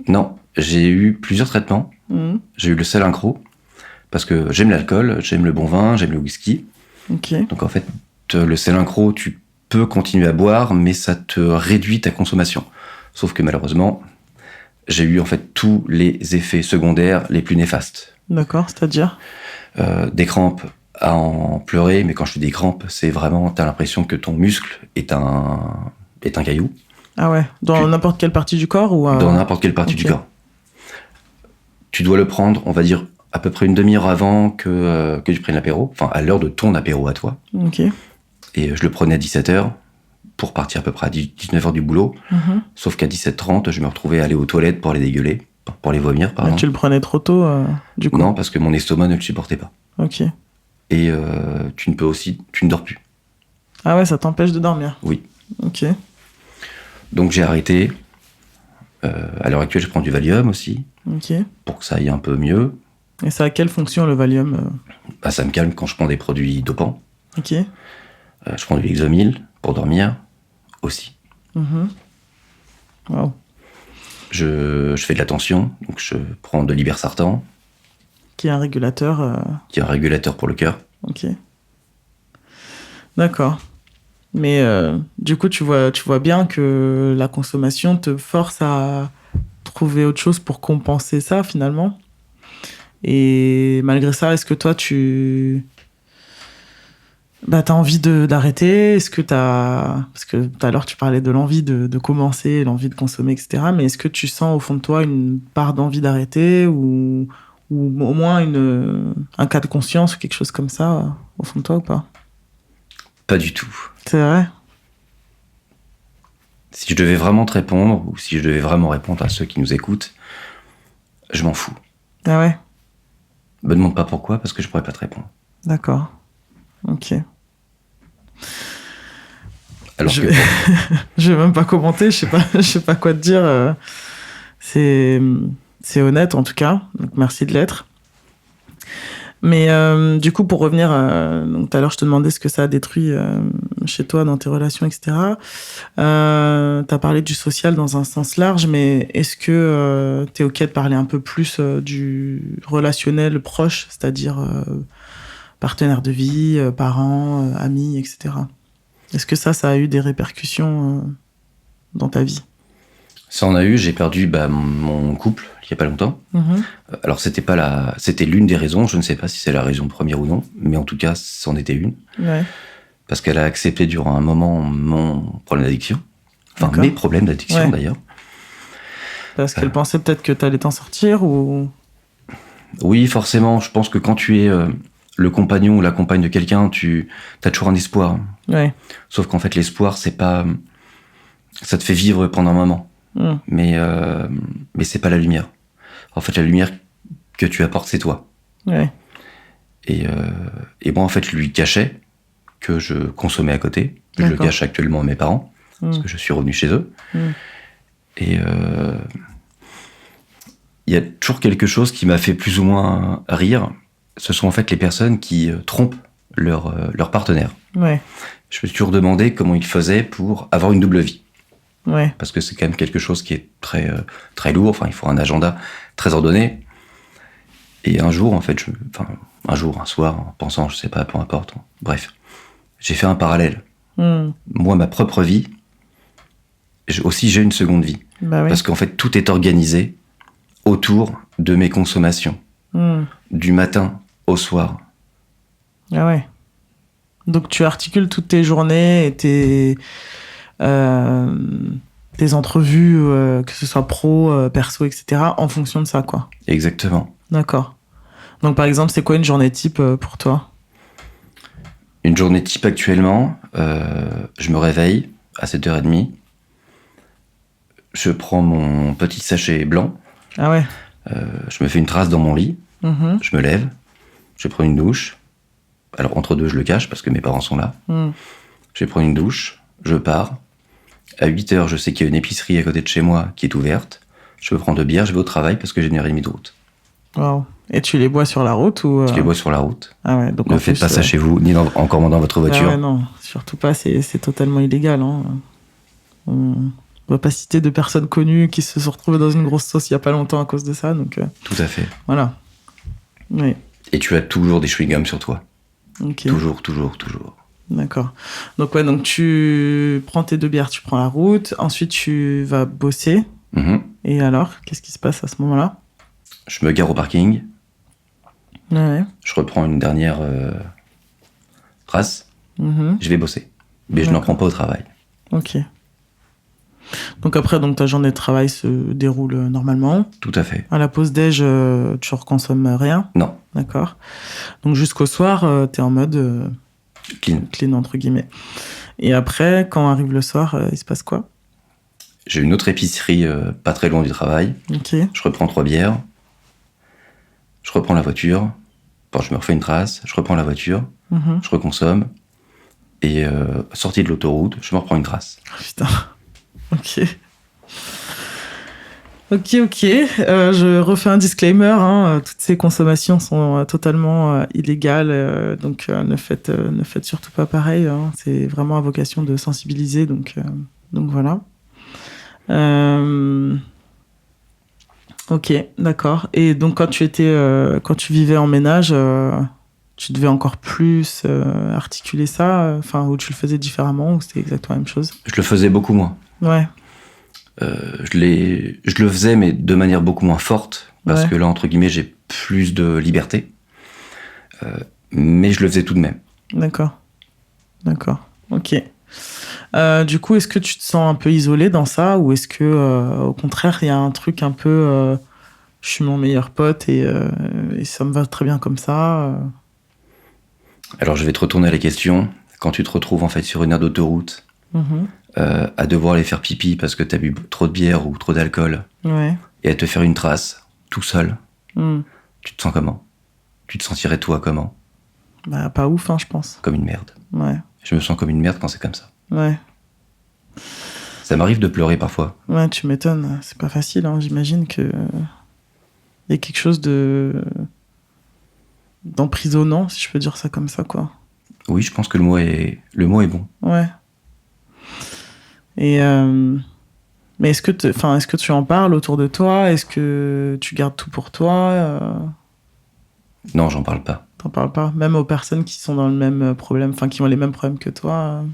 Non, j'ai eu plusieurs traitements. J'ai eu le Selincro, parce que j'aime l'alcool, j'aime le bon vin, j'aime le whisky. Ok. Donc en fait, le Selincro, tu peux continuer à boire, mais ça te réduit ta consommation. Sauf que malheureusement, j'ai eu en fait tous les effets secondaires les plus néfastes. D'accord, c'est-à-dire des crampes à en pleurer, mais quand je dis des crampes, c'est vraiment, t'as l'impression que ton muscle est un caillou. Ah ouais, dans n'importe quelle partie du corps ou Dans n'importe quelle partie du corps. Tu dois le prendre, on va dire, à peu près une demi-heure avant que tu prennes l'apéro, enfin à l'heure de ton apéro à toi. Ok. Et je le prenais à 17h pour partir à peu près à 19h du boulot. Sauf qu'à 17h30, je me retrouvais à aller aux toilettes pour aller dégueuler, pour aller vomir, pardon. Mais tu le prenais trop tôt, du coup? Non, parce que mon estomac ne le supportait pas. Ok. Et tu ne dors plus. Ah ouais, ça t'empêche de dormir? Oui. Ok. Donc j'ai arrêté. À l'heure actuelle, je prends du Valium aussi. Ok. Pour que ça aille un peu mieux. Et ça a quelle fonction, le Valium? Ça me calme quand je prends des produits dopants. Ok. Je prends du Lexomil pour dormir aussi. Wow. Je fais de la tension, donc je prends de l'Ibersartan. Qui est un régulateur. Qui est un régulateur pour le cœur. Ok. D'accord. Mais du coup, tu vois bien que la consommation te force à trouver autre chose pour compenser ça, finalement. Et malgré ça, est-ce que toi, t'as envie d'arrêter? Est-ce que parce que tout à l'heure, tu parlais de l'envie de commencer, l'envie de consommer, etc. Mais est-ce que tu sens au fond de toi une part d'envie d'arrêter ou au moins un cas de conscience ou quelque chose comme ça au fond de toi ou pas? Pas du tout. C'est vrai? Si je devais vraiment te répondre, ou si je devais vraiment répondre à ceux qui nous écoutent, je m'en fous. Ah ouais? Me demande pas pourquoi, parce que je pourrais pas te répondre. D'accord. Ok. Alors que... je vais même pas commenter, je sais pas quoi te dire. C'est honnête en tout cas, donc merci de l'être. Mais du coup, pour revenir, donc tout à l'heure, je te demandais ce que ça a détruit chez toi dans tes relations, etc. T'as parlé du social dans un sens large, mais est-ce que t'es ok de parler un peu plus du relationnel proche, c'est-à-dire partenaire de vie, parents, amis, etc. Est-ce que ça a eu des répercussions dans ta vie? Ça en a eu, j'ai perdu mon couple il y a pas longtemps. Alors c'était l'une des raisons, je ne sais pas si c'est la raison première ou non, mais en tout cas c'en était une. Ouais. Parce qu'elle a accepté durant un moment mon problème d'addiction, enfin mes problèmes d'addiction d'ailleurs. Parce qu'elle pensait peut-être que t'allais t'en sortir ou... Oui, forcément, je pense que quand tu es le compagnon ou la compagne de quelqu'un, tu as toujours un espoir. Ouais. Sauf qu'en fait l'espoir c'est pas... Ça te fait vivre pendant un moment. Mais c'est pas la lumière. En fait, la lumière que tu apportes, c'est toi. Ouais. Et moi, en fait, je lui cachais que je consommais à côté. Je le cache actuellement à mes parents, parce que je suis revenu chez eux. Et il y a toujours quelque chose qui m'a fait plus ou moins rire. Ce sont en fait les personnes qui trompent leur partenaire. Ouais. Je me suis toujours demandé comment ils faisaient pour avoir une double vie. Ouais. Parce que c'est quand même quelque chose qui est très, très lourd. Enfin, il faut un agenda très ordonné. Et un jour, en fait, un soir, en pensant, je sais pas, peu importe. Bref, j'ai fait un parallèle. Moi, ma propre vie, j'ai une seconde vie. Bah oui. Parce qu'en fait, tout est organisé autour de mes consommations. Du matin au soir. Ah ouais. Donc tu articules toutes tes journées et tes entrevues, que ce soit pro, perso, etc., en fonction de ça, quoi. Exactement. D'accord. Donc par exemple, c'est quoi une journée type pour toi? Une journée type actuellement, je me réveille à 7h30. Je prends mon petit sachet blanc. Ah ouais. Je me fais une trace dans mon lit. Mhm. Je me lève. Je prends une douche. Alors entre deux, je le cache parce que mes parents sont là. Je vais prendre une douche. Je pars. À 8h, je sais qu'il y a une épicerie à côté de chez moi qui est ouverte. Je me prends 2 bières. Je vais au travail parce que j'ai 1h30 de route. Wow. Et tu les bois sur la route ou Je les bois sur la route. Ah ouais, donc Ne faites pas ça chez vous, ni encore moins dans votre voiture. Ah ouais, non, surtout pas, c'est totalement illégal. Hein. On va pas citer de personnes connues qui se sont retrouvées dans une grosse sauce il y a pas longtemps à cause de ça, donc... Tout à fait. Voilà. Oui. Et tu as toujours des chewing-gums sur toi. Ok. Toujours. D'accord. Donc ouais, donc tu prends tes 2 bières, tu prends la route, ensuite tu vas bosser. Et alors, qu'est-ce qui se passe à ce moment-là? Je me gare au parking. Ouais. Je reprends une dernière race. Je vais bosser. Mais je n'en prends pas au travail. Ok. Donc après, donc ta journée de travail se déroule normalement. Tout à fait. À la pause déj, tu reconsommes rien? Non. D'accord. Donc jusqu'au soir, t'es en mode clean entre guillemets. Et après, quand arrive le soir, il se passe quoi? J'ai une autre épicerie pas très loin du travail. Ok. Je reprends 3 bières. Je reprends la voiture. Bon, je me refais une trace. Je reprends la voiture. Je reconsomme. Et sortie de l'autoroute, je me reprends une trace. Oh, putain. Ok. Je refais un disclaimer. Hein. Toutes ces consommations sont totalement illégales. Donc, ne faites surtout pas pareil. Hein. C'est vraiment à vocation de sensibiliser. Donc voilà. Ok, d'accord. Et donc, quand tu vivais en ménage, tu devais encore plus articuler ça, ou tu le faisais différemment, ou c'était exactement la même chose? Je le faisais beaucoup moins. Ouais. Je le faisais, mais de manière beaucoup moins forte, parce que là, entre guillemets, j'ai plus de liberté. Mais je le faisais tout de même. D'accord. Ok. Du coup, est-ce que tu te sens un peu isolé dans ça, ou est-ce que, au contraire, il y a un truc un peu, je suis mon meilleur pote et ça me va très bien comme ça Alors, je vais te retourner à la question. Quand tu te retrouves en fait sur une aire d'autoroute, à devoir aller faire pipi parce que t'as bu trop de bière ou trop d'alcool, et à te faire une trace tout seul, tu te sens comment? Tu te sentirais toi comment? Bah, pas ouf, hein, je pense. Comme une merde. Ouais. Je me sens comme une merde quand c'est comme ça. Ouais. Ça m'arrive de pleurer parfois. Ouais, tu m'étonnes. C'est pas facile, hein. J'imagine que y a quelque chose d'emprisonnant, si je peux dire ça comme ça, quoi. Oui, je pense que le mot est bon. Ouais. Et mais est-ce que tu en parles autour de toi? Est-ce que tu gardes tout pour toi? Non, j'en parle pas. T'en parles pas? Même aux personnes qui sont dans le même problème, qui ont les mêmes problèmes que toi?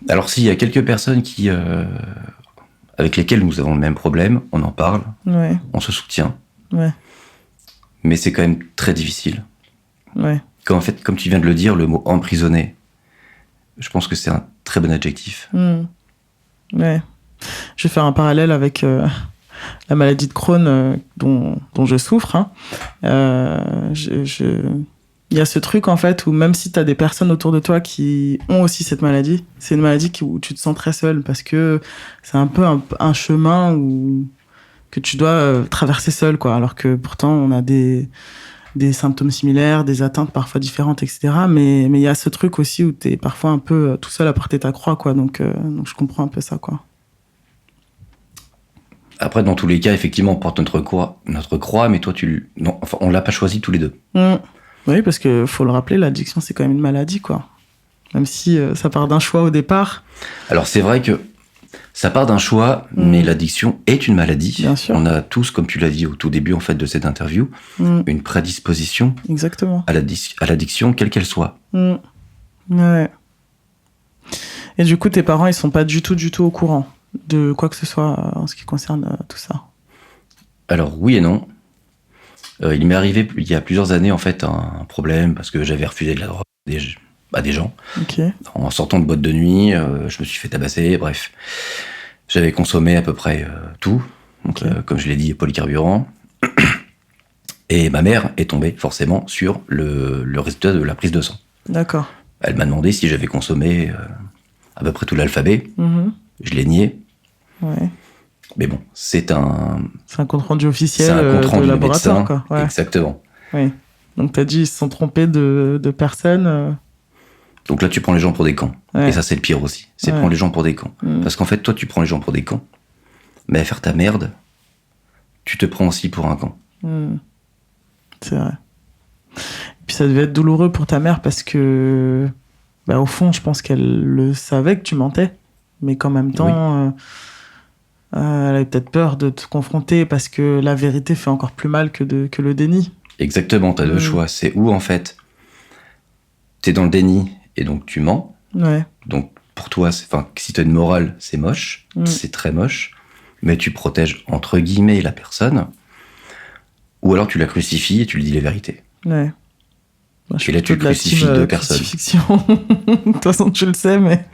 Alors s'il y a quelques personnes avec lesquelles nous avons le même problème, on en parle, on se soutient. Ouais. Mais c'est quand même très difficile. Ouais. En fait, comme tu viens de le dire, le mot emprisonné, je pense que c'est un très bon adjectif. Ouais. Je vais faire un parallèle avec la maladie de Crohn dont je souffre. Hein. Il y a ce truc, en fait, où même si tu as des personnes autour de toi qui ont aussi cette maladie, c'est une maladie où tu te sens très seul, parce que c'est un peu un chemin que tu dois traverser seul, quoi. Alors que pourtant, on a des symptômes similaires, des atteintes parfois différentes, etc. Mais il y a ce truc aussi où tu es parfois un peu tout seul à porter ta croix, quoi. Donc je comprends un peu ça, quoi. Après, dans tous les cas, effectivement, on porte notre croix, mais toi, on l'a pas choisi tous les deux. Oui, parce que faut le rappeler, l'addiction, c'est quand même une maladie, quoi. Même si ça part d'un choix au départ. Alors, c'est vrai que ça part d'un choix, mais l'addiction est une maladie. Bien sûr. On a tous, comme tu l'as dit au tout début, en fait, de cette interview, une prédisposition. Exactement. À l'addiction, quelle qu'elle soit. Ouais. Et du coup, tes parents, ils sont pas du tout au courant de quoi que ce soit en ce qui concerne tout ça? Alors, oui et non. Il m'est arrivé, il y a plusieurs années, en fait, un problème, parce que j'avais refusé de la drogue. des gens. Okay. En sortant de boîte de nuit, je me suis fait tabasser, bref. J'avais consommé à peu près tout. Donc, comme je l'ai dit, polycarburant. Et ma mère est tombée forcément sur le résultat de la prise de sang. D'accord. Elle m'a demandé si j'avais consommé à peu près tout l'alphabet. Je l'ai nié. Ouais. Mais bon, c'est un compte-rendu officiel de laboratoire, médecin, quoi. Ouais. Exactement. Oui. Donc t'as dit ils se sont trompés de personnes. Donc là, tu prends les gens pour des cons. Ouais. Et ça, c'est le pire aussi. C'est prendre les gens pour des cons. Parce qu'en fait, toi, tu prends les gens pour des cons. Mais à faire ta merde, tu te prends aussi pour un con. C'est vrai. Et puis ça devait être douloureux pour ta mère parce que, au fond, je pense qu'elle le savait que tu mentais. Mais qu'en même temps, elle avait peut-être peur de te confronter parce que la vérité fait encore plus mal que le déni. Exactement, t'as deux choix. C'est où, en fait, t'es dans le déni et donc tu mens. Ouais. Donc pour toi, si t'as une morale, c'est moche, c'est très moche, mais tu protèges entre guillemets la personne, ou alors tu la crucifies et tu lui dis la vérité. Ouais. Moi, et là, tu crucifies deux personnes. De toute façon, tu le sais, mais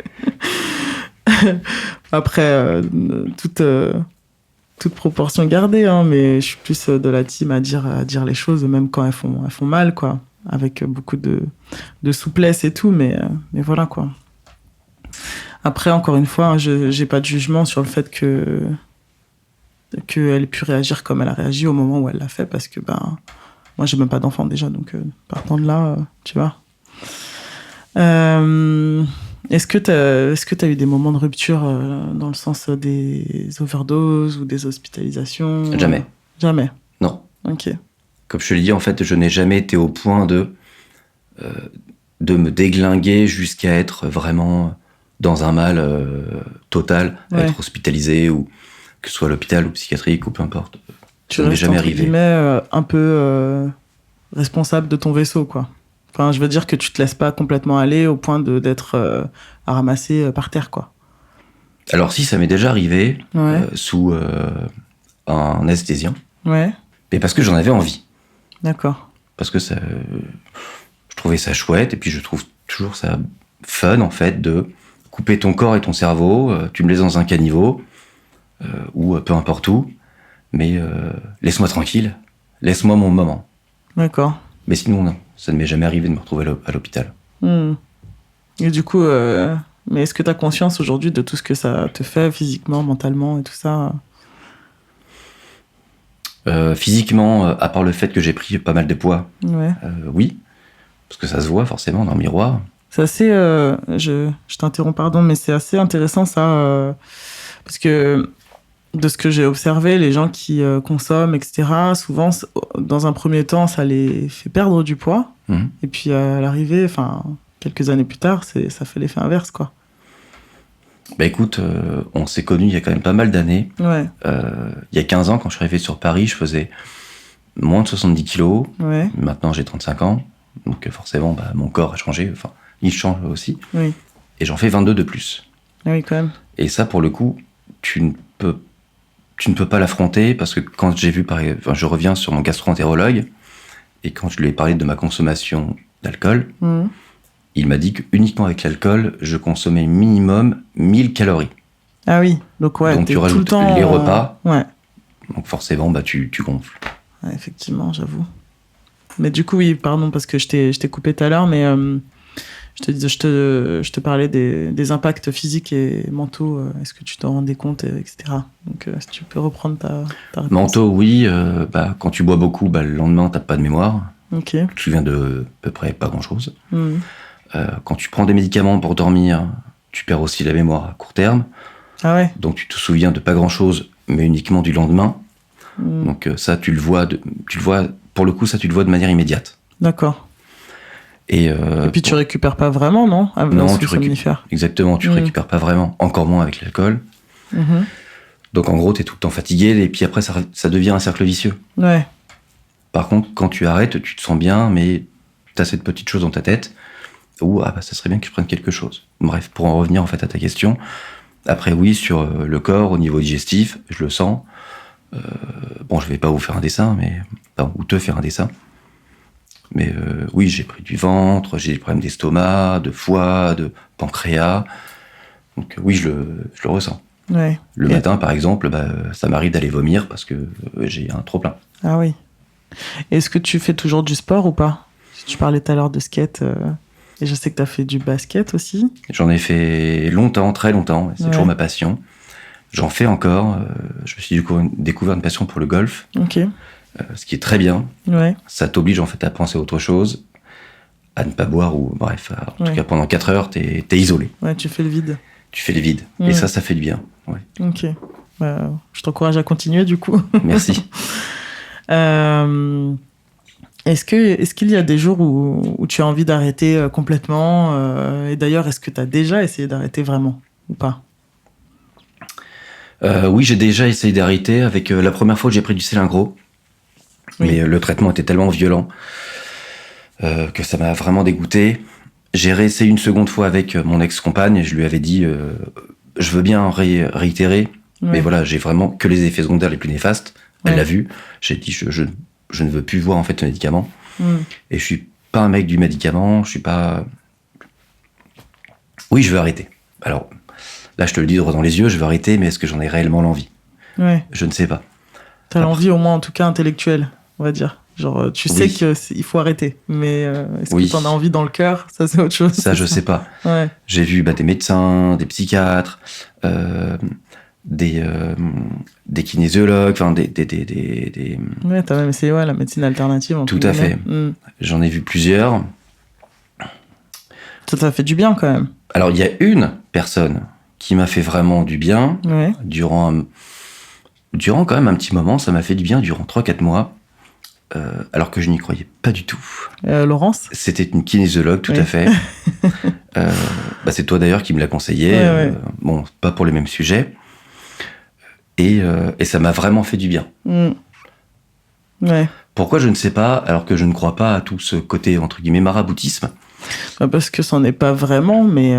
après, toute proportion gardée, hein, mais je suis plus de la team à dire les choses, même quand elles font mal, quoi. Avec beaucoup de souplesse et tout, mais voilà, quoi. Après, encore une fois, j'ai pas de jugement sur le fait qu'elle ait pu réagir comme elle a réagi au moment où elle l'a fait, parce que, moi, j'ai même pas d'enfant déjà, donc partant de là, tu vois. Est-ce que t'as eu des moments de rupture dans le sens des overdoses ou des hospitalisations? Jamais. Jamais? Non. Ok. Comme je te l'ai dit, en fait, je n'ai jamais été au point de me déglinguer jusqu'à être vraiment dans un mal total, être hospitalisé, ou que ce soit à l'hôpital ou psychiatrique ou peu importe. Tu restes, jamais arrivé. Un peu responsable de ton vaisseau, quoi. Enfin, je veux dire que tu te laisses pas complètement aller au point d'être à ramasser par terre, quoi. Alors si, ça m'est déjà arrivé sous un anesthésien. Ouais. Mais parce que j'en avais envie. D'accord. Parce que je trouvais ça chouette, et puis je trouve toujours ça fun, en fait, de couper ton corps et ton cerveau, tu me laisses dans un caniveau, ou peu importe où, mais laisse-moi tranquille, laisse-moi mon moment. D'accord. Mais sinon, non, ça ne m'est jamais arrivé de me retrouver à l'hôpital. Et du coup, mais est-ce que tu as conscience aujourd'hui de tout ce que ça te fait physiquement, mentalement et tout ça? Physiquement, à part le fait que j'ai pris pas mal de poids, oui, parce que ça se voit forcément dans le miroir. C'est assez, je t'interromps, pardon, mais c'est assez intéressant ça, parce que de ce que j'ai observé, les gens qui consomment, etc., souvent, dans un premier temps, ça les fait perdre du poids, et puis à l'arrivée, quelques années plus tard, ça fait l'effet inverse, quoi. Écoute, on s'est connus il y a quand même pas mal d'années. Ouais. Il y a 15 ans, quand je suis arrivé sur Paris, je faisais moins de 70 kilos. Ouais. Maintenant, j'ai 35 ans. Donc forcément, mon corps a changé. Enfin, il change aussi. Oui. Et j'en fais 22 de plus. Ah oui, quand même. Et ça, pour le coup, tu ne peux pas l'affronter, parce que quand j'ai vu, je reviens sur mon gastro-entérologue, et quand je lui ai parlé de ma consommation d'alcool, il m'a dit qu'uniquement avec l'alcool, je consommais minimum 1000 calories. Ah oui, donc tu rajoutes tout le temps, les repas, donc forcément, tu gonfles. Ouais, effectivement, j'avoue. Mais du coup, oui, pardon, parce que je t'ai coupé tout à l'heure, mais je te parlais des impacts physiques et mentaux. Est-ce que tu t'en rendais compte, etc. Donc, si tu peux reprendre ta réponse. Mentaux, oui. Quand tu bois beaucoup, le lendemain, t'as pas de mémoire. Ok. Tu te souviens de à peu près pas grand-chose. Quand tu prends des médicaments pour dormir, tu perds aussi la mémoire à court terme. Ah ouais. Donc tu te souviens de pas grand-chose, mais uniquement du lendemain. Donc ça, tu le vois, pour le coup, ça tu le vois de manière immédiate. D'accord. Et puis tu récupères pas vraiment, non? Non, tu récupères. Exactement, tu récupères pas vraiment, encore moins avec l'alcool. Donc en gros, t'es tout le temps fatigué, et puis après, ça devient un cercle vicieux. Ouais. Par contre, quand tu arrêtes, tu te sens bien, mais t'as cette petite chose dans ta tête où ça serait bien que je prenne quelque chose. Bref, pour en revenir en fait à ta question, après oui, sur le corps, au niveau digestif, je le sens. Je vais pas vous faire un dessin, ou te faire un dessin. Mais oui, j'ai pris du ventre, j'ai des problèmes d'estomac, de foie, de pancréas. Donc oui, je le ressens. Ouais. Le matin, par exemple, ça m'arrive d'aller vomir parce que j'ai un trop-plein. Ah oui. Est-ce que tu fais toujours du sport ou pas? Tu parlais tout à l'heure de skate, et je sais que tu as fait du basket aussi. J'en ai fait longtemps, très longtemps. C'est toujours ma passion. J'en fais encore. Je me suis découvert une passion pour le golf. Ok. Ce qui est très bien. Ouais. Ça t'oblige en fait à penser à autre chose, à ne pas boire ou bref. En tout cas, pendant 4 heures, t'es isolé. Ouais, tu fais le vide. Tu fais le vide. Et ça fait du bien. Ouais. Ok. Je t'encourage à continuer du coup. Merci. Est-ce qu'il y a des jours où tu as envie d'arrêter complètement et d'ailleurs, est-ce que tu as déjà essayé d'arrêter vraiment ou pas? Oui, j'ai déjà essayé d'arrêter avec la première fois que j'ai pris du cylindro. Oui. Mais le traitement était tellement violent que ça m'a vraiment dégoûté. J'ai réessayé une seconde fois avec mon ex-compagne et je lui avais dit je veux bien réitérer, mais voilà, j'ai vraiment que les effets secondaires les plus néfastes. Elle l'a vu. J'ai dit je ne veux plus voir en fait le médicament. Et je suis pas un mec du médicament, je suis pas... Oui, je veux arrêter. Alors, là, je te le dis droit dans les yeux, je veux arrêter, mais est-ce que j'en ai réellement l'envie? Je ne sais pas. T'as l'envie au moins, en tout cas, intellectuelle, on va dire. Genre, tu sais qu'il faut arrêter, mais est-ce que t'en as envie dans le cœur? Ça, c'est autre chose. Ça, je sais pas. J'ai vu des médecins, des psychiatres, des kinésiologues, enfin des... Ouais, t'as même essayé la médecine alternative. Tout à fait. J'en ai vu plusieurs. Ça t'a fait du bien quand même. Alors, il y a une personne qui m'a fait vraiment du bien durant quand même un petit moment. Ça m'a fait du bien durant 3-4 mois, alors que je n'y croyais pas du tout. Laurence? C'était une kinésiologue, tout à fait. C'est toi d'ailleurs qui me l'a conseillé. Bon, pas pour les mêmes sujets. Et ça m'a vraiment fait du bien. Pourquoi, je ne sais pas, alors que je ne crois pas à tout ce côté, entre guillemets, maraboutisme. Parce que c'en est pas vraiment, mais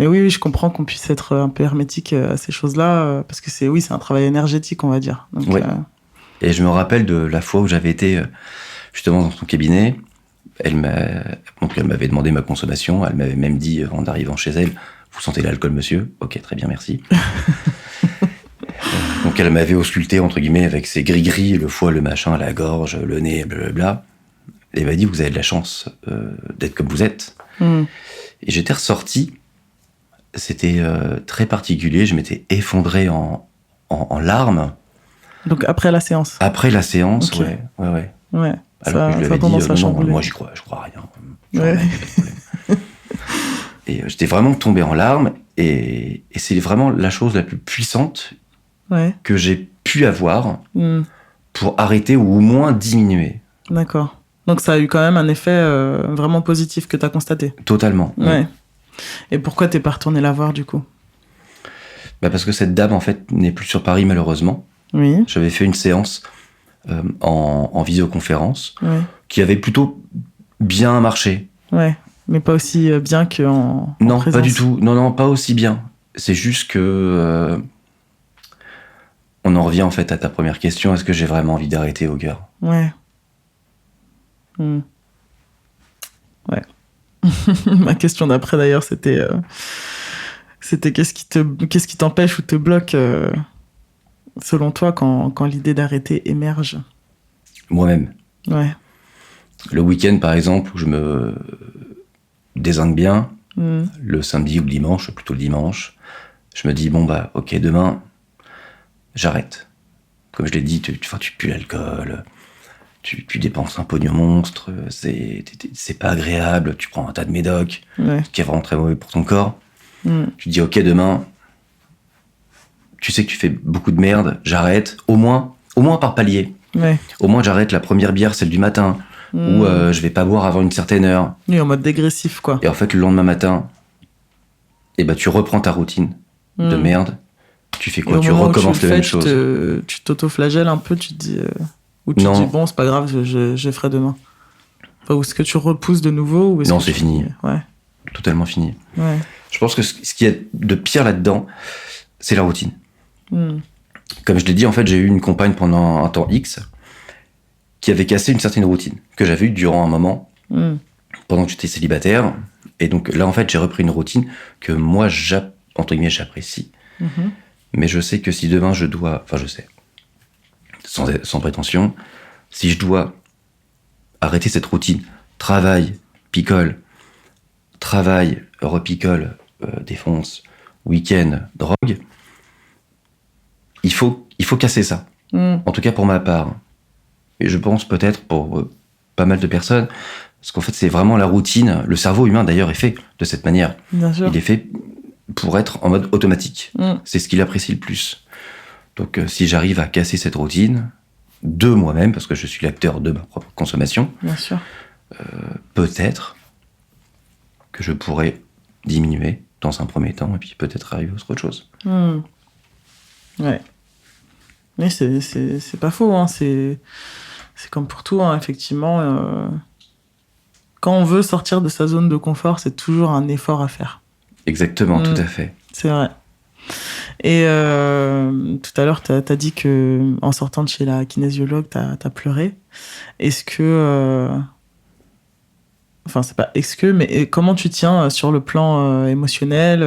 oui, je comprends qu'on puisse être un peu hermétique à ces choses-là, parce que c'est un travail énergétique, on va dire. Donc, Et je me rappelle de la fois où j'avais été justement dans son cabinet. Elle m'avait demandé ma consommation. Elle m'avait même dit, en arrivant chez elle, « Vous sentez l'alcool, monsieur ?» « Ok, très bien, merci. » Donc elle m'avait ausculté, entre guillemets, avec ses gris-gris, le foie, le machin, la gorge, le nez, blablabla. Elle m'a dit, vous avez de la chance d'être comme vous êtes. Et j'étais ressorti. C'était très particulier. Je m'étais effondré en larmes. Donc après la séance? Après la séance, ouais. Alors que je lui avais dit, non, moi je crois à rien. Et j'étais vraiment tombé en larmes. Et c'est vraiment la chose la plus puissante que j'ai pu avoir pour arrêter ou au moins diminuer. D'accord. Donc ça a eu quand même un effet vraiment positif que tu as constaté. Totalement. Ouais. Et pourquoi t'es pas retourné la voir du coup? Parce que cette dame en fait n'est plus sur Paris malheureusement. Oui. J'avais fait une séance en visioconférence qui avait plutôt bien marché. Ouais. Mais pas aussi bien qu'en Non, présence. Pas du tout. Non, pas aussi bien. C'est juste que on en revient en fait à ta première question. Est-ce que j'ai vraiment envie d'arrêter au cœur? Ouais. Ouais. Ma question d'après d'ailleurs, c'était qu'est-ce qui t'empêche ou te bloque selon toi quand l'idée d'arrêter émerge? Moi-même. Ouais. Le week-end par exemple où je me dézingue bien, le samedi ou le dimanche, plutôt le dimanche, je me dis ok, demain j'arrête. Comme je l'ai dit, tu pues l'alcool. Tu dépenses un pognon monstre, c'est pas agréable, tu prends un tas de médocs, qui est vraiment très mauvais pour ton corps. Tu te dis, ok, demain, tu sais que tu fais beaucoup de merde, j'arrête, au moins par palier. Au moins, j'arrête la première bière, celle du matin, ou je vais pas boire avant une certaine heure. Oui, en mode dégressif, quoi. Et en fait, le lendemain matin, tu reprends ta routine de merde, tu fais quoi? Tu recommences la même chose. Tu t'auto-flagelles un peu, tu te dis... Ou tu te dis, bon, c'est pas grave, je ferai demain. Enfin, ou est-ce que tu repousses de nouveau ou non, c'est fini. Ouais. Totalement fini. Ouais. Je pense que ce qu'il y a de pire là-dedans, c'est la routine. Comme je l'ai dit, en fait, j'ai eu une compagne pendant un temps X qui avait cassé une certaine routine que j'avais eue durant un moment pendant que j'étais célibataire. Et donc là, en fait, j'ai repris une routine que moi, entre guillemets, j'apprécie. Mais je sais que si demain je dois... Enfin, je sais, sans prétention, si je dois arrêter cette routine, travail, picole, travail, repicole, défonce, week-end, drogue, il faut casser ça. En tout cas pour ma part. Et je pense peut-être pour pas mal de personnes, parce qu'en fait c'est vraiment la routine. Le cerveau humain d'ailleurs est fait de cette manière. Bien sûr. Il est fait pour être en mode automatique. C'est ce qu'il apprécie le plus. Donc si j'arrive à casser cette routine de moi-même, parce que je suis l'acteur de ma propre consommation, bien sûr, peut-être que je pourrais diminuer dans un premier temps et puis peut-être arriver à autre chose. Ouais. Mais c'est pas faux, hein. C'est comme pour tout, hein. Effectivement. Quand on veut sortir de sa zone de confort, c'est toujours un effort à faire. Exactement, tout à fait. C'est vrai. Et tout à l'heure, t'as dit que en sortant de chez la kinésiologue, t'as pleuré. Est-ce que... Enfin, c'est pas est-ce que, mais comment tu tiens sur le plan émotionnel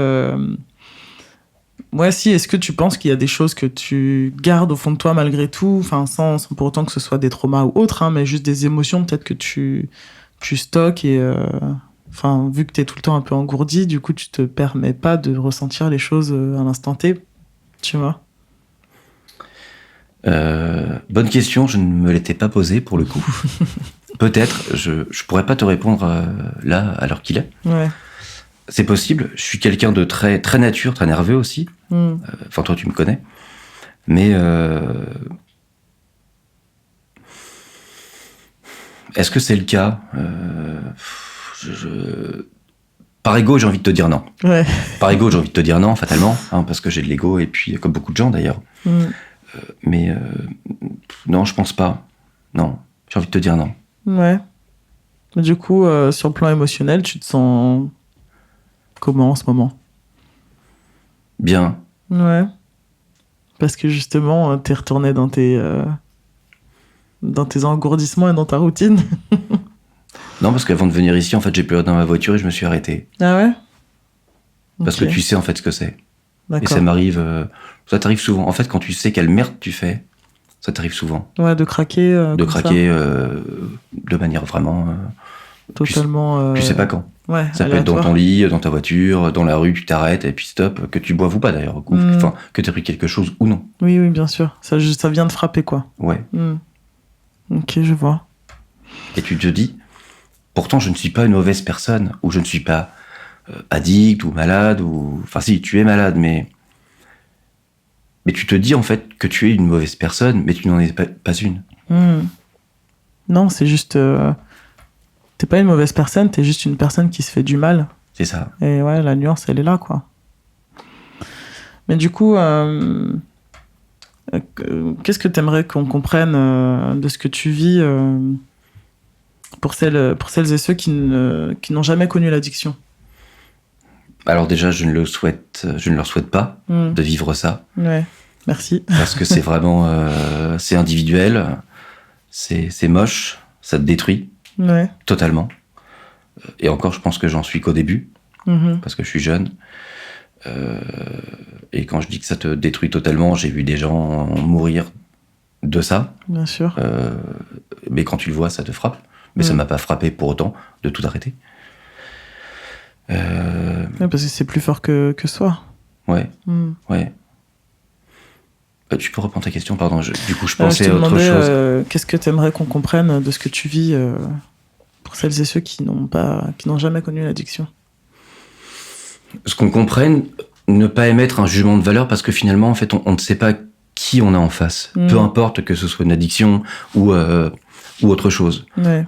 Ouais, si, est-ce que tu penses qu'il y a des choses que tu gardes au fond de toi malgré tout, enfin, sans pour autant que ce soit des traumas ou autres, hein, mais juste des émotions peut-être que tu stockes et... Enfin, vu que t'es tout le temps un peu engourdi, du coup, tu te permets pas de ressentir les choses à l'instant T, tu vois. Bonne question, je ne me l'étais pas posée pour le coup. Peut-être, je pourrais pas te répondre là, à l'heure qu'il est. Ouais. C'est possible, je suis quelqu'un de très, très nature, très nerveux aussi. Enfin, toi, tu me connais. Mais est-ce que c'est le cas Par ego, j'ai envie de te dire non. Ouais. Par ego, j'ai envie de te dire non, fatalement, hein, parce que j'ai de l'ego, et puis comme beaucoup de gens d'ailleurs. Mais non, je pense pas. Non, j'ai envie de te dire non. Ouais. Du coup, sur le plan émotionnel, tu te sens comment en ce moment ? Bien. Ouais. Parce que justement, t'es retourné dans tes engourdissements et dans ta routine. Non, parce qu'avant de venir ici, en fait, j'ai pleuré dans ma voiture et je me suis arrêté. Ah ouais ? Parce que tu sais en fait ce que c'est. D'accord. Et ça m'arrive... ça t'arrive souvent. En fait, quand tu sais quelle merde tu fais, ça t'arrive souvent. Ouais, de craquer. De craquer de manière vraiment... totalement... Tu sais pas quand. Ouais, ça peut être dans ton lit, dans ta voiture, dans la rue, tu t'arrêtes et puis stop, que tu boives ou pas d'ailleurs. Enfin, que tu aies pris quelque chose ou non. Oui, bien sûr. Ça vient de frapper, quoi. Ouais. Ok, je vois. Et tu te dis, pourtant je ne suis pas une mauvaise personne, ou je ne suis pas addict ou malade, ou... Enfin si, tu es malade, mais tu te dis en fait que tu es une mauvaise personne, mais tu n'en es pas une. Non, c'est juste... T'es pas une mauvaise personne, t'es juste une personne qui se fait du mal. C'est ça. Et ouais, la nuance, elle est là, quoi. Mais du coup, qu'est-ce que t'aimerais qu'on comprenne de ce que tu vis pour celles et ceux qui n'ont jamais connu l'addiction ? Alors déjà, je ne leur souhaite pas de vivre ça. Ouais, merci. Parce que c'est vraiment... c'est individuel, c'est moche, ça te détruit. Ouais. Totalement. Et encore, je pense que j'en suis qu'au début, parce que je suis jeune. Et quand je dis que ça te détruit totalement, j'ai vu des gens mourir de ça. Bien sûr. Mais quand tu le vois, ça te frappe. Mais ça m'a pas frappé pour autant de tout arrêter. Ouais, parce que c'est plus fort que soi. Ouais. Ouais. Tu peux reprendre ta question, pardon. Du coup, je pensais à autre chose. Qu'est-ce que tu aimerais qu'on comprenne de ce que tu vis pour celles et ceux qui n'ont jamais connu l'addiction ? Ce qu'on comprenne, ne pas émettre un jugement de valeur, parce que finalement, en fait, on ne sait pas qui on a en face. Peu importe que ce soit une addiction ou autre chose. Ouais.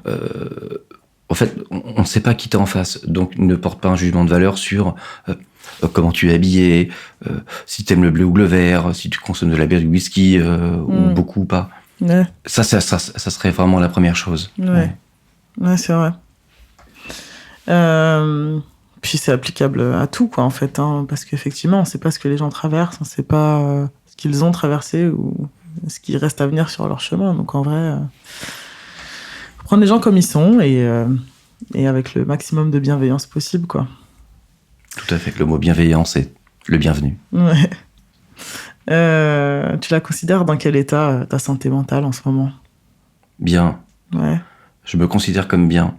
En fait, on ne sait pas qui t'es en face. Donc, ne porte pas un jugement de valeur sur... comment tu es habillé, si t'aimes le bleu ou le vert, si tu consommes de la bière, du whisky, ou beaucoup ou pas. Ouais. Ça serait vraiment la première chose. Ouais, c'est vrai. Puis c'est applicable à tout, quoi, en fait, hein, parce qu'effectivement, on sait pas ce que les gens traversent, on sait pas ce qu'ils ont traversé ou ce qui reste à venir sur leur chemin. Donc en vrai, faut prendre les gens comme ils sont et Et avec le maximum de bienveillance possible, quoi. Tout à fait. Le mot bienveillance est le bienvenu. Ouais. Tu la considères dans quel état, ta santé mentale, en ce moment? Bien. Ouais. Je me considère comme bien.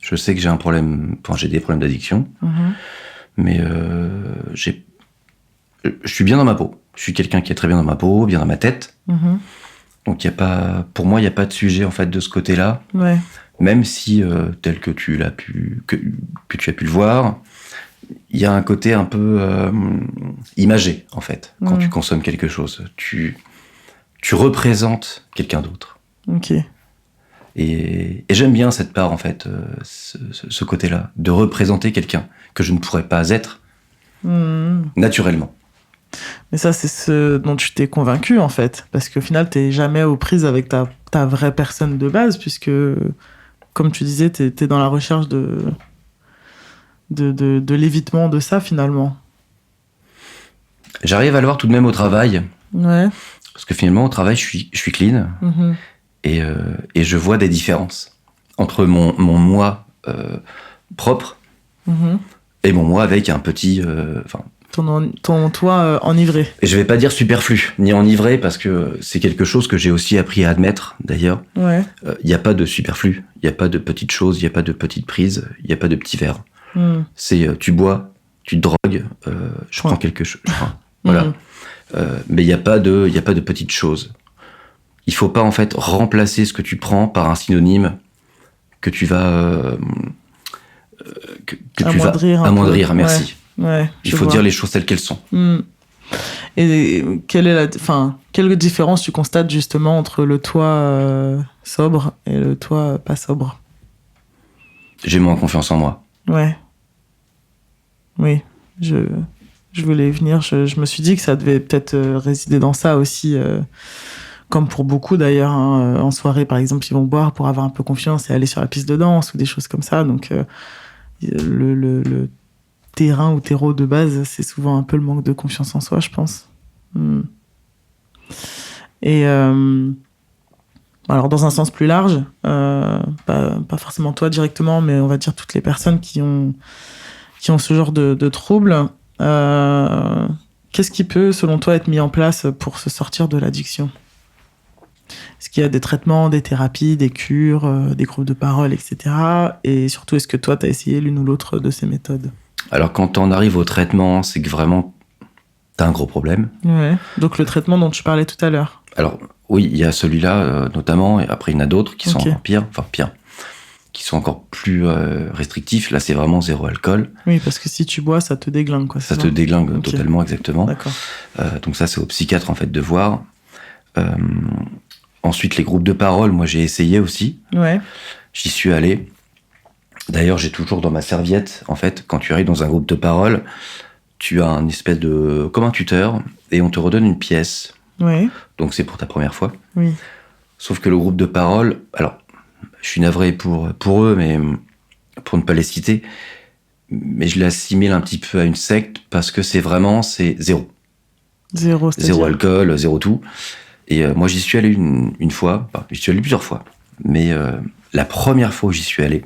Je sais que j'ai un problème... Enfin, j'ai des problèmes d'addiction. Mais je suis bien dans ma peau. Je suis quelqu'un qui est très bien dans ma peau, bien dans ma tête. Donc, pour moi, il n'y a pas de sujet, en fait, de ce côté-là. Ouais. Même si, tel que tu as pu le voir, il y a un côté un peu imagé, en fait, quand tu consommes quelque chose. Tu représentes quelqu'un d'autre. Ok. Et j'aime bien cette part, en fait, ce côté-là, de représenter quelqu'un que je ne pourrais pas être naturellement. Mais ça, c'est ce dont tu t'es convaincu, en fait. Parce qu'au final, t'es jamais aux prises avec ta vraie personne de base, puisque, comme tu disais, t'es dans la recherche de l'évitement de ça, finalement. J'arrive à le voir tout de même au travail. Ouais. Parce que finalement, au travail, je suis clean. Et je vois des différences entre mon moi propre et mon moi avec un petit... Ton toi enivré. Et je vais pas dire superflu, ni enivré, parce que c'est quelque chose que j'ai aussi appris à admettre, d'ailleurs. Ouais. Il n'y a pas de superflu, il n'y a pas de petites choses, il n'y a pas de petites prises, il n'y a pas de petits verres. C'est tu bois, tu te drogues, je prends quelque chose. Voilà. Mais il n'y a pas de petites choses. Il faut pas, en fait, remplacer ce que tu prends par un synonyme que tu vas... que tu vas amoindrir, merci. Ouais, il faut dire les choses telles qu'elles sont. Et quelle différence tu constates justement entre le toi sobre et le toi pas sobre? J'ai moins confiance en moi. Ouais. Oui, je voulais y venir. Je me suis dit que ça devait peut-être résider dans ça aussi, comme pour beaucoup d'ailleurs. En soirée, par exemple, ils vont boire pour avoir un peu confiance et aller sur la piste de danse ou des choses comme ça. Donc, le terrain ou terreau de base, c'est souvent un peu le manque de confiance en soi, je pense. Et alors, dans un sens plus large, pas forcément toi directement, mais on va dire toutes les personnes qui ont ce genre de troubles, qu'est-ce qui peut, selon toi, être mis en place pour se sortir de l'addiction? Est-ce qu'il y a des traitements, des thérapies, des cures, des groupes de parole, etc. Et surtout, est-ce que toi, tu as essayé l'une ou l'autre de ces méthodes? Alors, quand on arrive au traitement, c'est que vraiment, t'as un gros problème. Ouais. Donc, le traitement dont tu parlais tout à l'heure. Alors, oui, il y a celui-là, notamment, et après, il y en a d'autres qui sont encore pires, qui sont encore plus restrictifs. Là, c'est vraiment zéro alcool. Oui, parce que si tu bois, ça te déglingue, quoi. Ça te déglingue totalement, exactement. D'accord. Donc ça, c'est au psychiatre, en fait, de voir. Ensuite, les groupes de parole, moi, j'ai essayé aussi. Ouais. J'y suis allé. D'ailleurs, j'ai toujours dans ma serviette, en fait, quand tu arrives dans un groupe de parole, tu as un espèce de... comme un tuteur, et on te redonne une pièce. Ouais. Donc c'est pour ta première fois. Oui. Sauf que le groupe de parole, alors, je suis navré pour eux, mais pour ne pas les citer, mais je l'assimile un petit peu à une secte, parce que c'est zéro. Zéro, c'est-à-dire? Zéro alcool, zéro tout. Et moi, j'y suis allé une fois, enfin, j'y suis allé plusieurs fois, mais la première fois où j'y suis allé,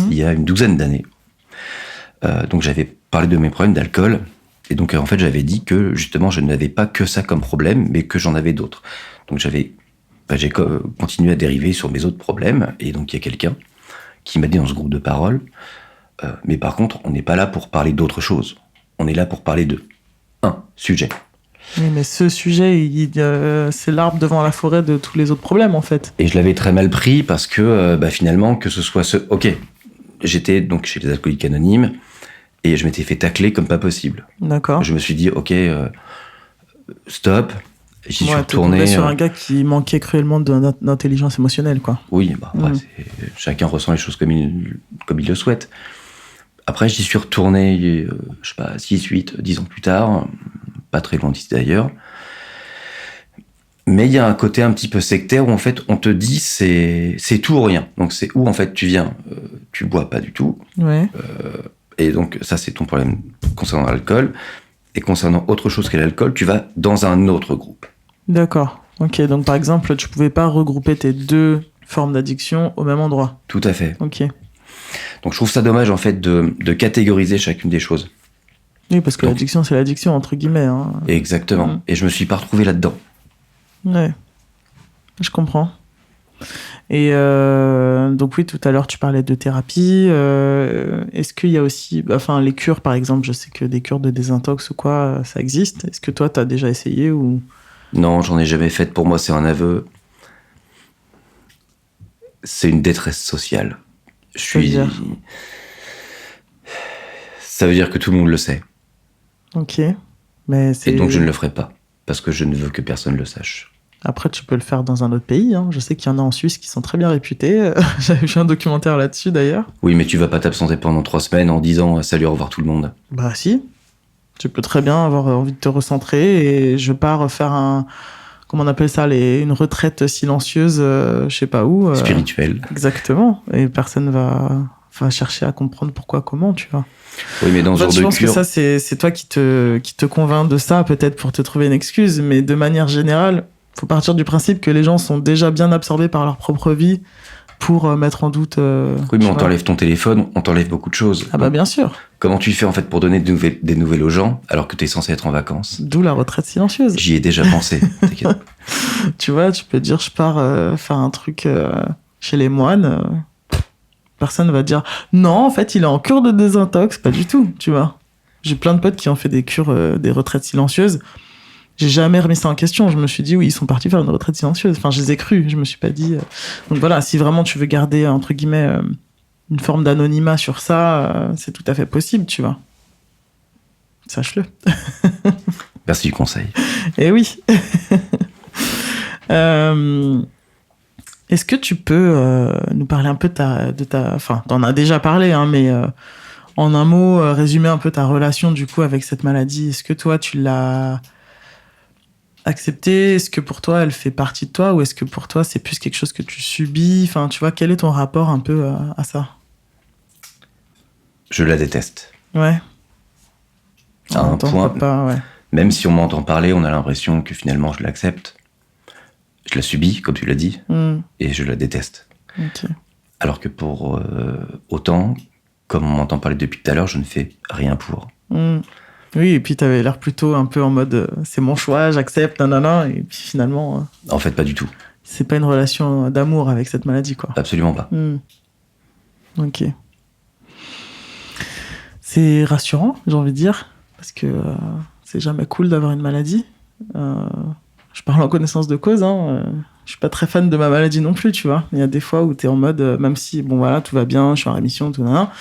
il y a une douzaine d'années, donc j'avais parlé de mes problèmes d'alcool, et donc en fait j'avais dit que justement je n'avais pas que ça comme problème, mais que j'en avais d'autres. Donc j'ai continué à dériver sur mes autres problèmes, et donc il y a quelqu'un qui m'a dit dans ce groupe de parole, mais par contre on n'est pas là pour parler d'autre chose, on est là pour parler de un sujet. Oui, mais ce sujet, c'est l'arbre devant la forêt de tous les autres problèmes, en fait. Et je l'avais très mal pris parce que, finalement, que ce soit Ok, j'étais donc chez les Alcooliques Anonymes et je m'étais fait tacler comme pas possible. D'accord. Je me suis dit, ok, stop. J'y suis retourné. Tu es tombé sur un gars qui manquait cruellement d'intelligence émotionnelle, quoi. Oui, après, chacun ressent les choses comme il le souhaite. Après, j'y suis retourné, je sais pas, 6, 8, 10 ans plus tard, pas très loin d'ici d'ailleurs. Mais il y a un côté un petit peu sectaire où en fait on te dit c'est tout ou rien. Donc c'est où en fait tu viens, tu bois pas du tout. Ouais. Et donc ça c'est ton problème concernant l'alcool. Et concernant autre chose que l'alcool, tu vas dans un autre groupe. D'accord. Ok, donc par exemple tu pouvais pas regrouper tes deux formes d'addiction au même endroit. Tout à fait. Ok. Donc je trouve ça dommage en fait de catégoriser chacune des choses. Oui, parce que l'addiction, c'est l'addiction, entre guillemets. Hein. Exactement. Et je me suis pas retrouvé là-dedans. Ouais, je comprends. Et donc oui, tout à l'heure, tu parlais de thérapie. Est-ce qu'il y a aussi... Enfin, les cures, par exemple, je sais que des cures de désintox ou quoi, ça existe. Est-ce que toi, t'as déjà essayé ou... Non, j'en ai jamais fait. Pour moi, c'est un aveu. C'est une détresse sociale. Ça veut dire que tout le monde le sait. Ok. Mais et donc je ne le ferai pas, parce que je ne veux que personne le sache. Après, tu peux le faire dans un autre pays. Hein. Je sais qu'il y en a en Suisse qui sont très bien réputés. J'avais vu un documentaire là-dessus, d'ailleurs. Oui, mais tu vas pas t'absenter pendant 3 semaines en disant « Salut, au revoir tout le monde ». Bah si. Tu peux très bien avoir envie de te recentrer et je pars faire comment on appelle ça, une retraite silencieuse, je sais pas où. Spirituelle. Exactement. Et personne va chercher à comprendre pourquoi, comment, tu vois. Oui, mais dans ce genre de cure... Je pense que ça, c'est toi qui te convainc de ça, peut-être pour te trouver une excuse, mais de manière générale, faut partir du principe que les gens sont déjà bien absorbés par leur propre vie pour mettre en doute... oui, mais on t'enlève ton téléphone, on t'enlève beaucoup de choses. Ah bah bien sûr. Comment tu fais en fait pour donner des nouvelles aux gens alors que t'es censé être en vacances ? D'où la retraite silencieuse. J'y ai déjà pensé, t'inquiète. Tu vois, tu peux dire je pars faire un truc chez les moines. Personne va dire non, en fait, il est en cure de désintox. Pas du tout, tu vois. J'ai plein de potes qui ont fait des cures, des retraites silencieuses. J'ai jamais remis ça en question. Je me suis dit oui, ils sont partis faire une retraite silencieuse. Enfin, je les ai crus. Je me suis pas dit. Donc voilà, si vraiment tu veux garder entre guillemets une forme d'anonymat sur ça, c'est tout à fait possible, tu vois. Sache-le. Merci du conseil. Eh oui. Est-ce que tu peux nous parler un peu de ta... Enfin, t'en as déjà parlé, hein, mais en un mot, résumer un peu ta relation du coup avec cette maladie. Est-ce que toi, tu l'as acceptée ? Est-ce que pour toi, elle fait partie de toi ? Ou est-ce que pour toi, c'est plus quelque chose que tu subis ? Enfin, tu vois, quel est ton rapport un peu à ça ? Je la déteste. Ouais. À un point, ouais. Même si on m'entend parler, on a l'impression que finalement je l'accepte. Je la subis, comme tu l'as dit, et je la déteste. Okay. Alors que pour autant, comme on m'entend parler depuis tout à l'heure, je ne fais rien pour. Oui, et puis t'avais l'air plutôt un peu en mode c'est mon choix, j'accepte, nanana, et puis finalement... En fait, pas du tout. C'est pas une relation d'amour avec cette maladie, quoi. Absolument pas. Ok. C'est rassurant, j'ai envie de dire, parce que c'est jamais cool d'avoir une maladie. Je parle en connaissance de cause, hein. Je suis pas très fan de ma maladie non plus, tu vois. Il y a des fois où t'es en mode, même si, bon voilà, tout va bien, je suis en rémission, tout nanana,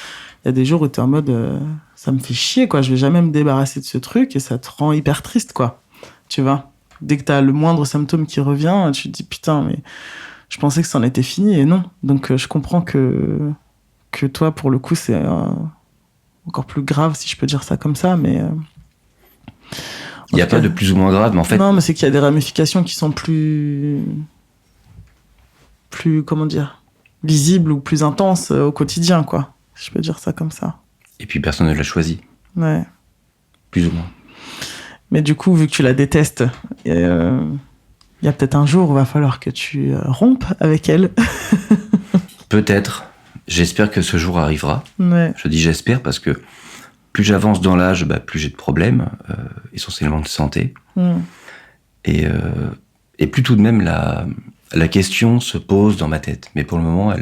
il y a des jours où t'es en mode, ça me fait chier, quoi. Je vais jamais me débarrasser de ce truc et ça te rend hyper triste, quoi. Tu vois. Dès que t'as le moindre symptôme qui revient, tu te dis, putain, mais je pensais que ça en était fini et non. Donc, je comprends que toi, pour le coup, c'est encore plus grave, si je peux dire ça comme ça, mais... Il n'y a pas de plus ou moins grave, mais en fait... Non, mais c'est qu'il y a des ramifications qui sont plus, comment dire, visibles ou plus intenses au quotidien, quoi. Si je peux dire ça comme ça. Et puis personne ne l'a choisi. Ouais. Plus ou moins. Mais du coup, vu que tu la détestes, il y a peut-être un jour où il va falloir que tu rompes avec elle. Peut-être. J'espère que ce jour arrivera. Ouais. Je dis j'espère parce que plus j'avance dans l'âge, plus j'ai de problèmes, essentiellement de santé. Et plus tout de même la question se pose dans ma tête. Mais pour le moment,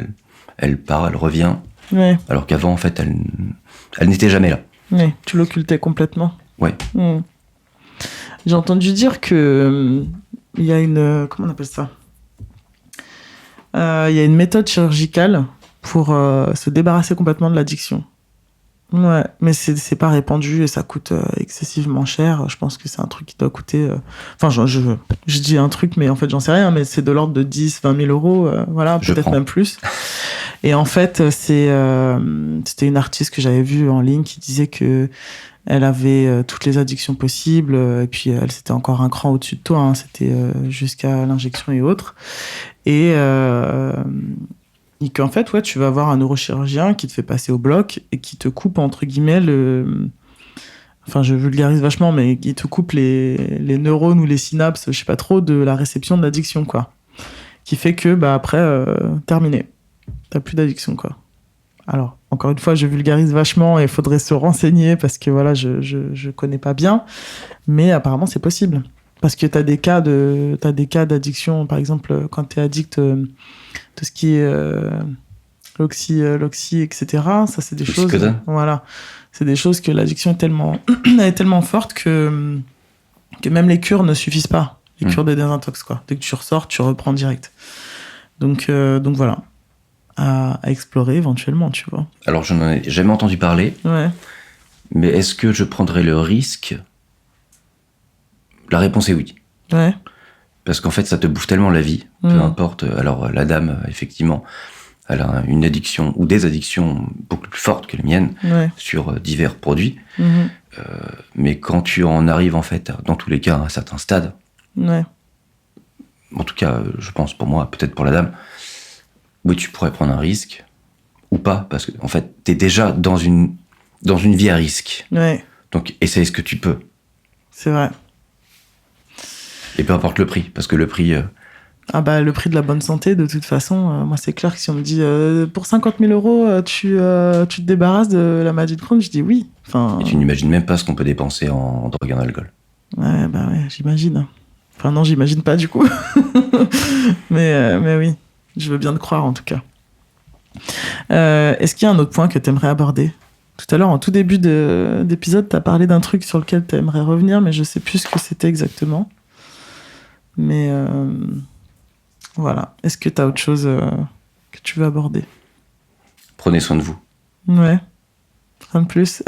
elle part, elle revient. Ouais. Alors qu'avant, en fait, elle n'était jamais là. Ouais. Tu l'occultais complètement. Ouais. J'ai entendu dire que il y a une... Comment on appelle ça ? Il y a une méthode chirurgicale pour se débarrasser complètement de l'addiction. Ouais, mais c'est pas répandu et ça coûte excessivement cher. Je pense que c'est un truc qui doit coûter... Enfin, je dis un truc, mais en fait, j'en sais rien, mais c'est de l'ordre de 10, 20 000 euros, voilà, peut-être même plus. Et en fait, c'était une artiste que j'avais vue en ligne qui disait que elle avait toutes les addictions possibles, et puis elle, c'était encore un cran au-dessus de toi, hein, c'était jusqu'à l'injection et autres. Et qu'en fait, ouais, tu vas avoir un neurochirurgien qui te fait passer au bloc et qui te coupe, entre guillemets, enfin, je vulgarise vachement, mais qui te coupe les neurones ou les synapses, je sais pas trop, de la réception de l'addiction, quoi. Qui fait que, après, terminé. T'as plus d'addiction, quoi. Alors, encore une fois, je vulgarise vachement et il faudrait se renseigner parce que voilà, je connais pas bien. Mais apparemment, c'est possible. Parce que t'as des cas d'addiction, par exemple, quand t'es addict, tout ce qui est l'oxy, etc. Ça, c'est des choses. Voilà. C'est des choses que l'addiction est tellement forte que même les cures ne suffisent pas. Les cures de désintox, quoi. Dès que tu ressors, tu reprends direct. Donc voilà. À explorer éventuellement, tu vois. Alors, je n'en ai jamais entendu parler. Ouais. Mais est-ce que je prendrais le risque ? La réponse est oui. Ouais. Parce qu'en fait, ça te bouffe tellement la vie. Peu importe. Alors, la dame, effectivement, elle a une addiction ou des addictions beaucoup plus fortes que les miennes sur divers produits. Mais quand tu en arrives, en fait, dans tous les cas, à un certain stade, en tout cas, je pense pour moi, peut-être pour la dame, oui, tu pourrais prendre un risque ou pas, parce que en fait, t'es déjà dans une vie à risque. Ouais. Donc, essaye ce que tu peux. C'est vrai. Et peu importe le prix, parce que le prix... le prix de la bonne santé, de toute façon, moi, c'est clair que si on me dit pour 50 000 € tu te débarrasses de la maladie de Crohn, je dis oui. Enfin, et tu n'imagines même pas ce qu'on peut dépenser en drogue et en alcool. Ouais, j'imagine. Enfin, non, j'imagine pas, du coup. mais oui. Je veux bien te croire, en tout cas. Est-ce qu'il y a un autre point que tu aimerais aborder ? Tout à l'heure, en tout début d'épisode, tu as parlé d'un truc sur lequel tu aimerais revenir, mais je sais plus ce que c'était exactement. Mais voilà. Est-ce que tu as autre chose que tu veux aborder ? Prenez soin de vous. Ouais. Rien de plus.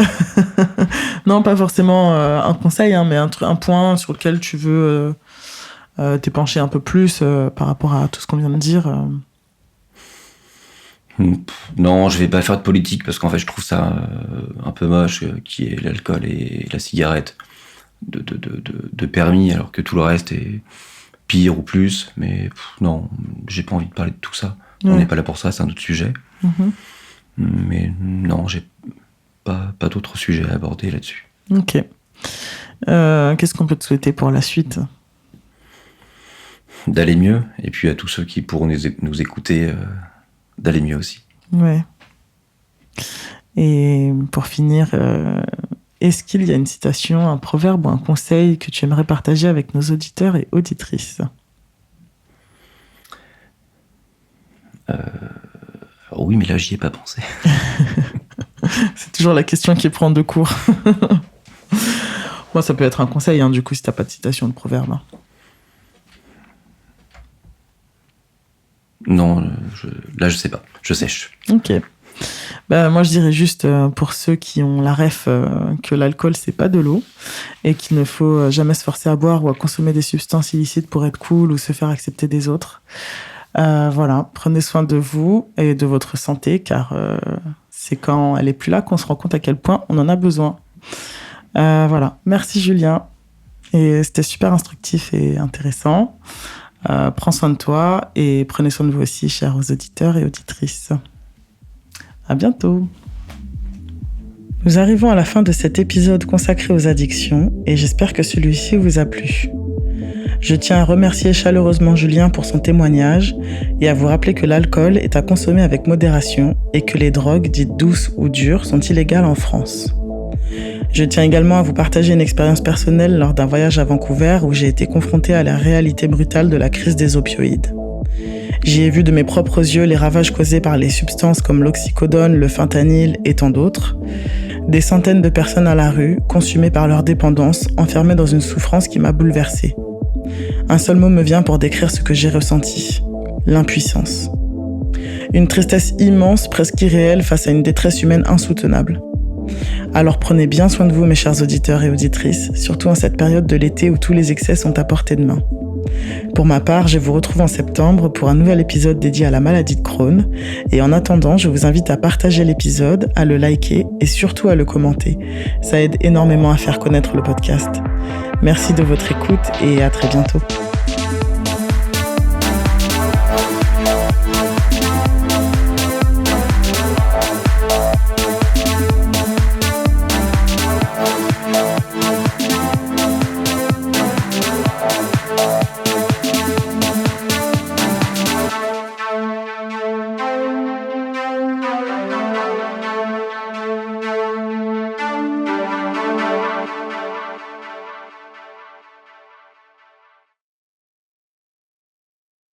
Non, pas forcément un conseil, hein, mais un point sur lequel tu veux... t'épancher un peu plus par rapport à tout ce qu'on vient de dire. Non, je vais pas faire de politique parce qu'en fait je trouve ça un peu moche, qui est l'alcool et la cigarette de permis, alors que tout le reste est pire ou plus. Mais non, j'ai pas envie de parler de tout ça. On n'est pas là pour ça, c'est un autre sujet. Mais non, j'ai pas d'autres sujets à aborder là-dessus. Ok. Qu'est-ce qu'on peut te souhaiter pour la suite ? D'aller mieux, et puis à tous ceux qui pourront nous écouter, d'aller mieux aussi. Ouais. Et pour finir, est-ce qu'il y a une citation, un proverbe ou un conseil que tu aimerais partager avec nos auditeurs et auditrices ? Oui, mais là, j'y ai pas pensé. C'est toujours la question qui prend de court. Moi, ça peut être un conseil, hein, du coup, si t'as pas de citation de proverbe. Hein. Non, là, je sais pas. Je sèche. Ok. Moi, je dirais juste, pour ceux qui ont la ref, que l'alcool, c'est pas de l'eau et qu'il ne faut jamais se forcer à boire ou à consommer des substances illicites pour être cool ou se faire accepter des autres. Voilà, prenez soin de vous et de votre santé, car c'est quand elle est plus là qu'on se rend compte à quel point on en a besoin. Voilà. Merci, Julien. Et c'était super instructif et intéressant. Prends soin de toi et prenez soin de vous aussi, chers auditeurs et auditrices. À bientôt. Nous arrivons à la fin de cet épisode consacré aux addictions et j'espère que celui-ci vous a plu. Je tiens à remercier chaleureusement Julien pour son témoignage et à vous rappeler que l'alcool est à consommer avec modération et que les drogues dites douces ou dures sont illégales en France. Je tiens également à vous partager une expérience personnelle lors d'un voyage à Vancouver où j'ai été confrontée à la réalité brutale de la crise des opioïdes. J'y ai vu de mes propres yeux les ravages causés par les substances comme l'oxycodone, le fentanyl et tant d'autres. Des centaines de personnes à la rue, consumées par leur dépendance, enfermées dans une souffrance qui m'a bouleversée. Un seul mot me vient pour décrire ce que j'ai ressenti. L'impuissance. Une tristesse immense, presque irréelle, face à une détresse humaine insoutenable. Alors prenez bien soin de vous, mes chers auditeurs et auditrices, surtout en cette période de l'été où tous les excès sont à portée de main. Pour ma part, je vous retrouve en septembre pour un nouvel épisode dédié à la maladie de Crohn. Et en attendant, je vous invite à partager l'épisode, à le liker et surtout à le commenter. Ça aide énormément à faire connaître le podcast. Merci de votre écoute et à très bientôt.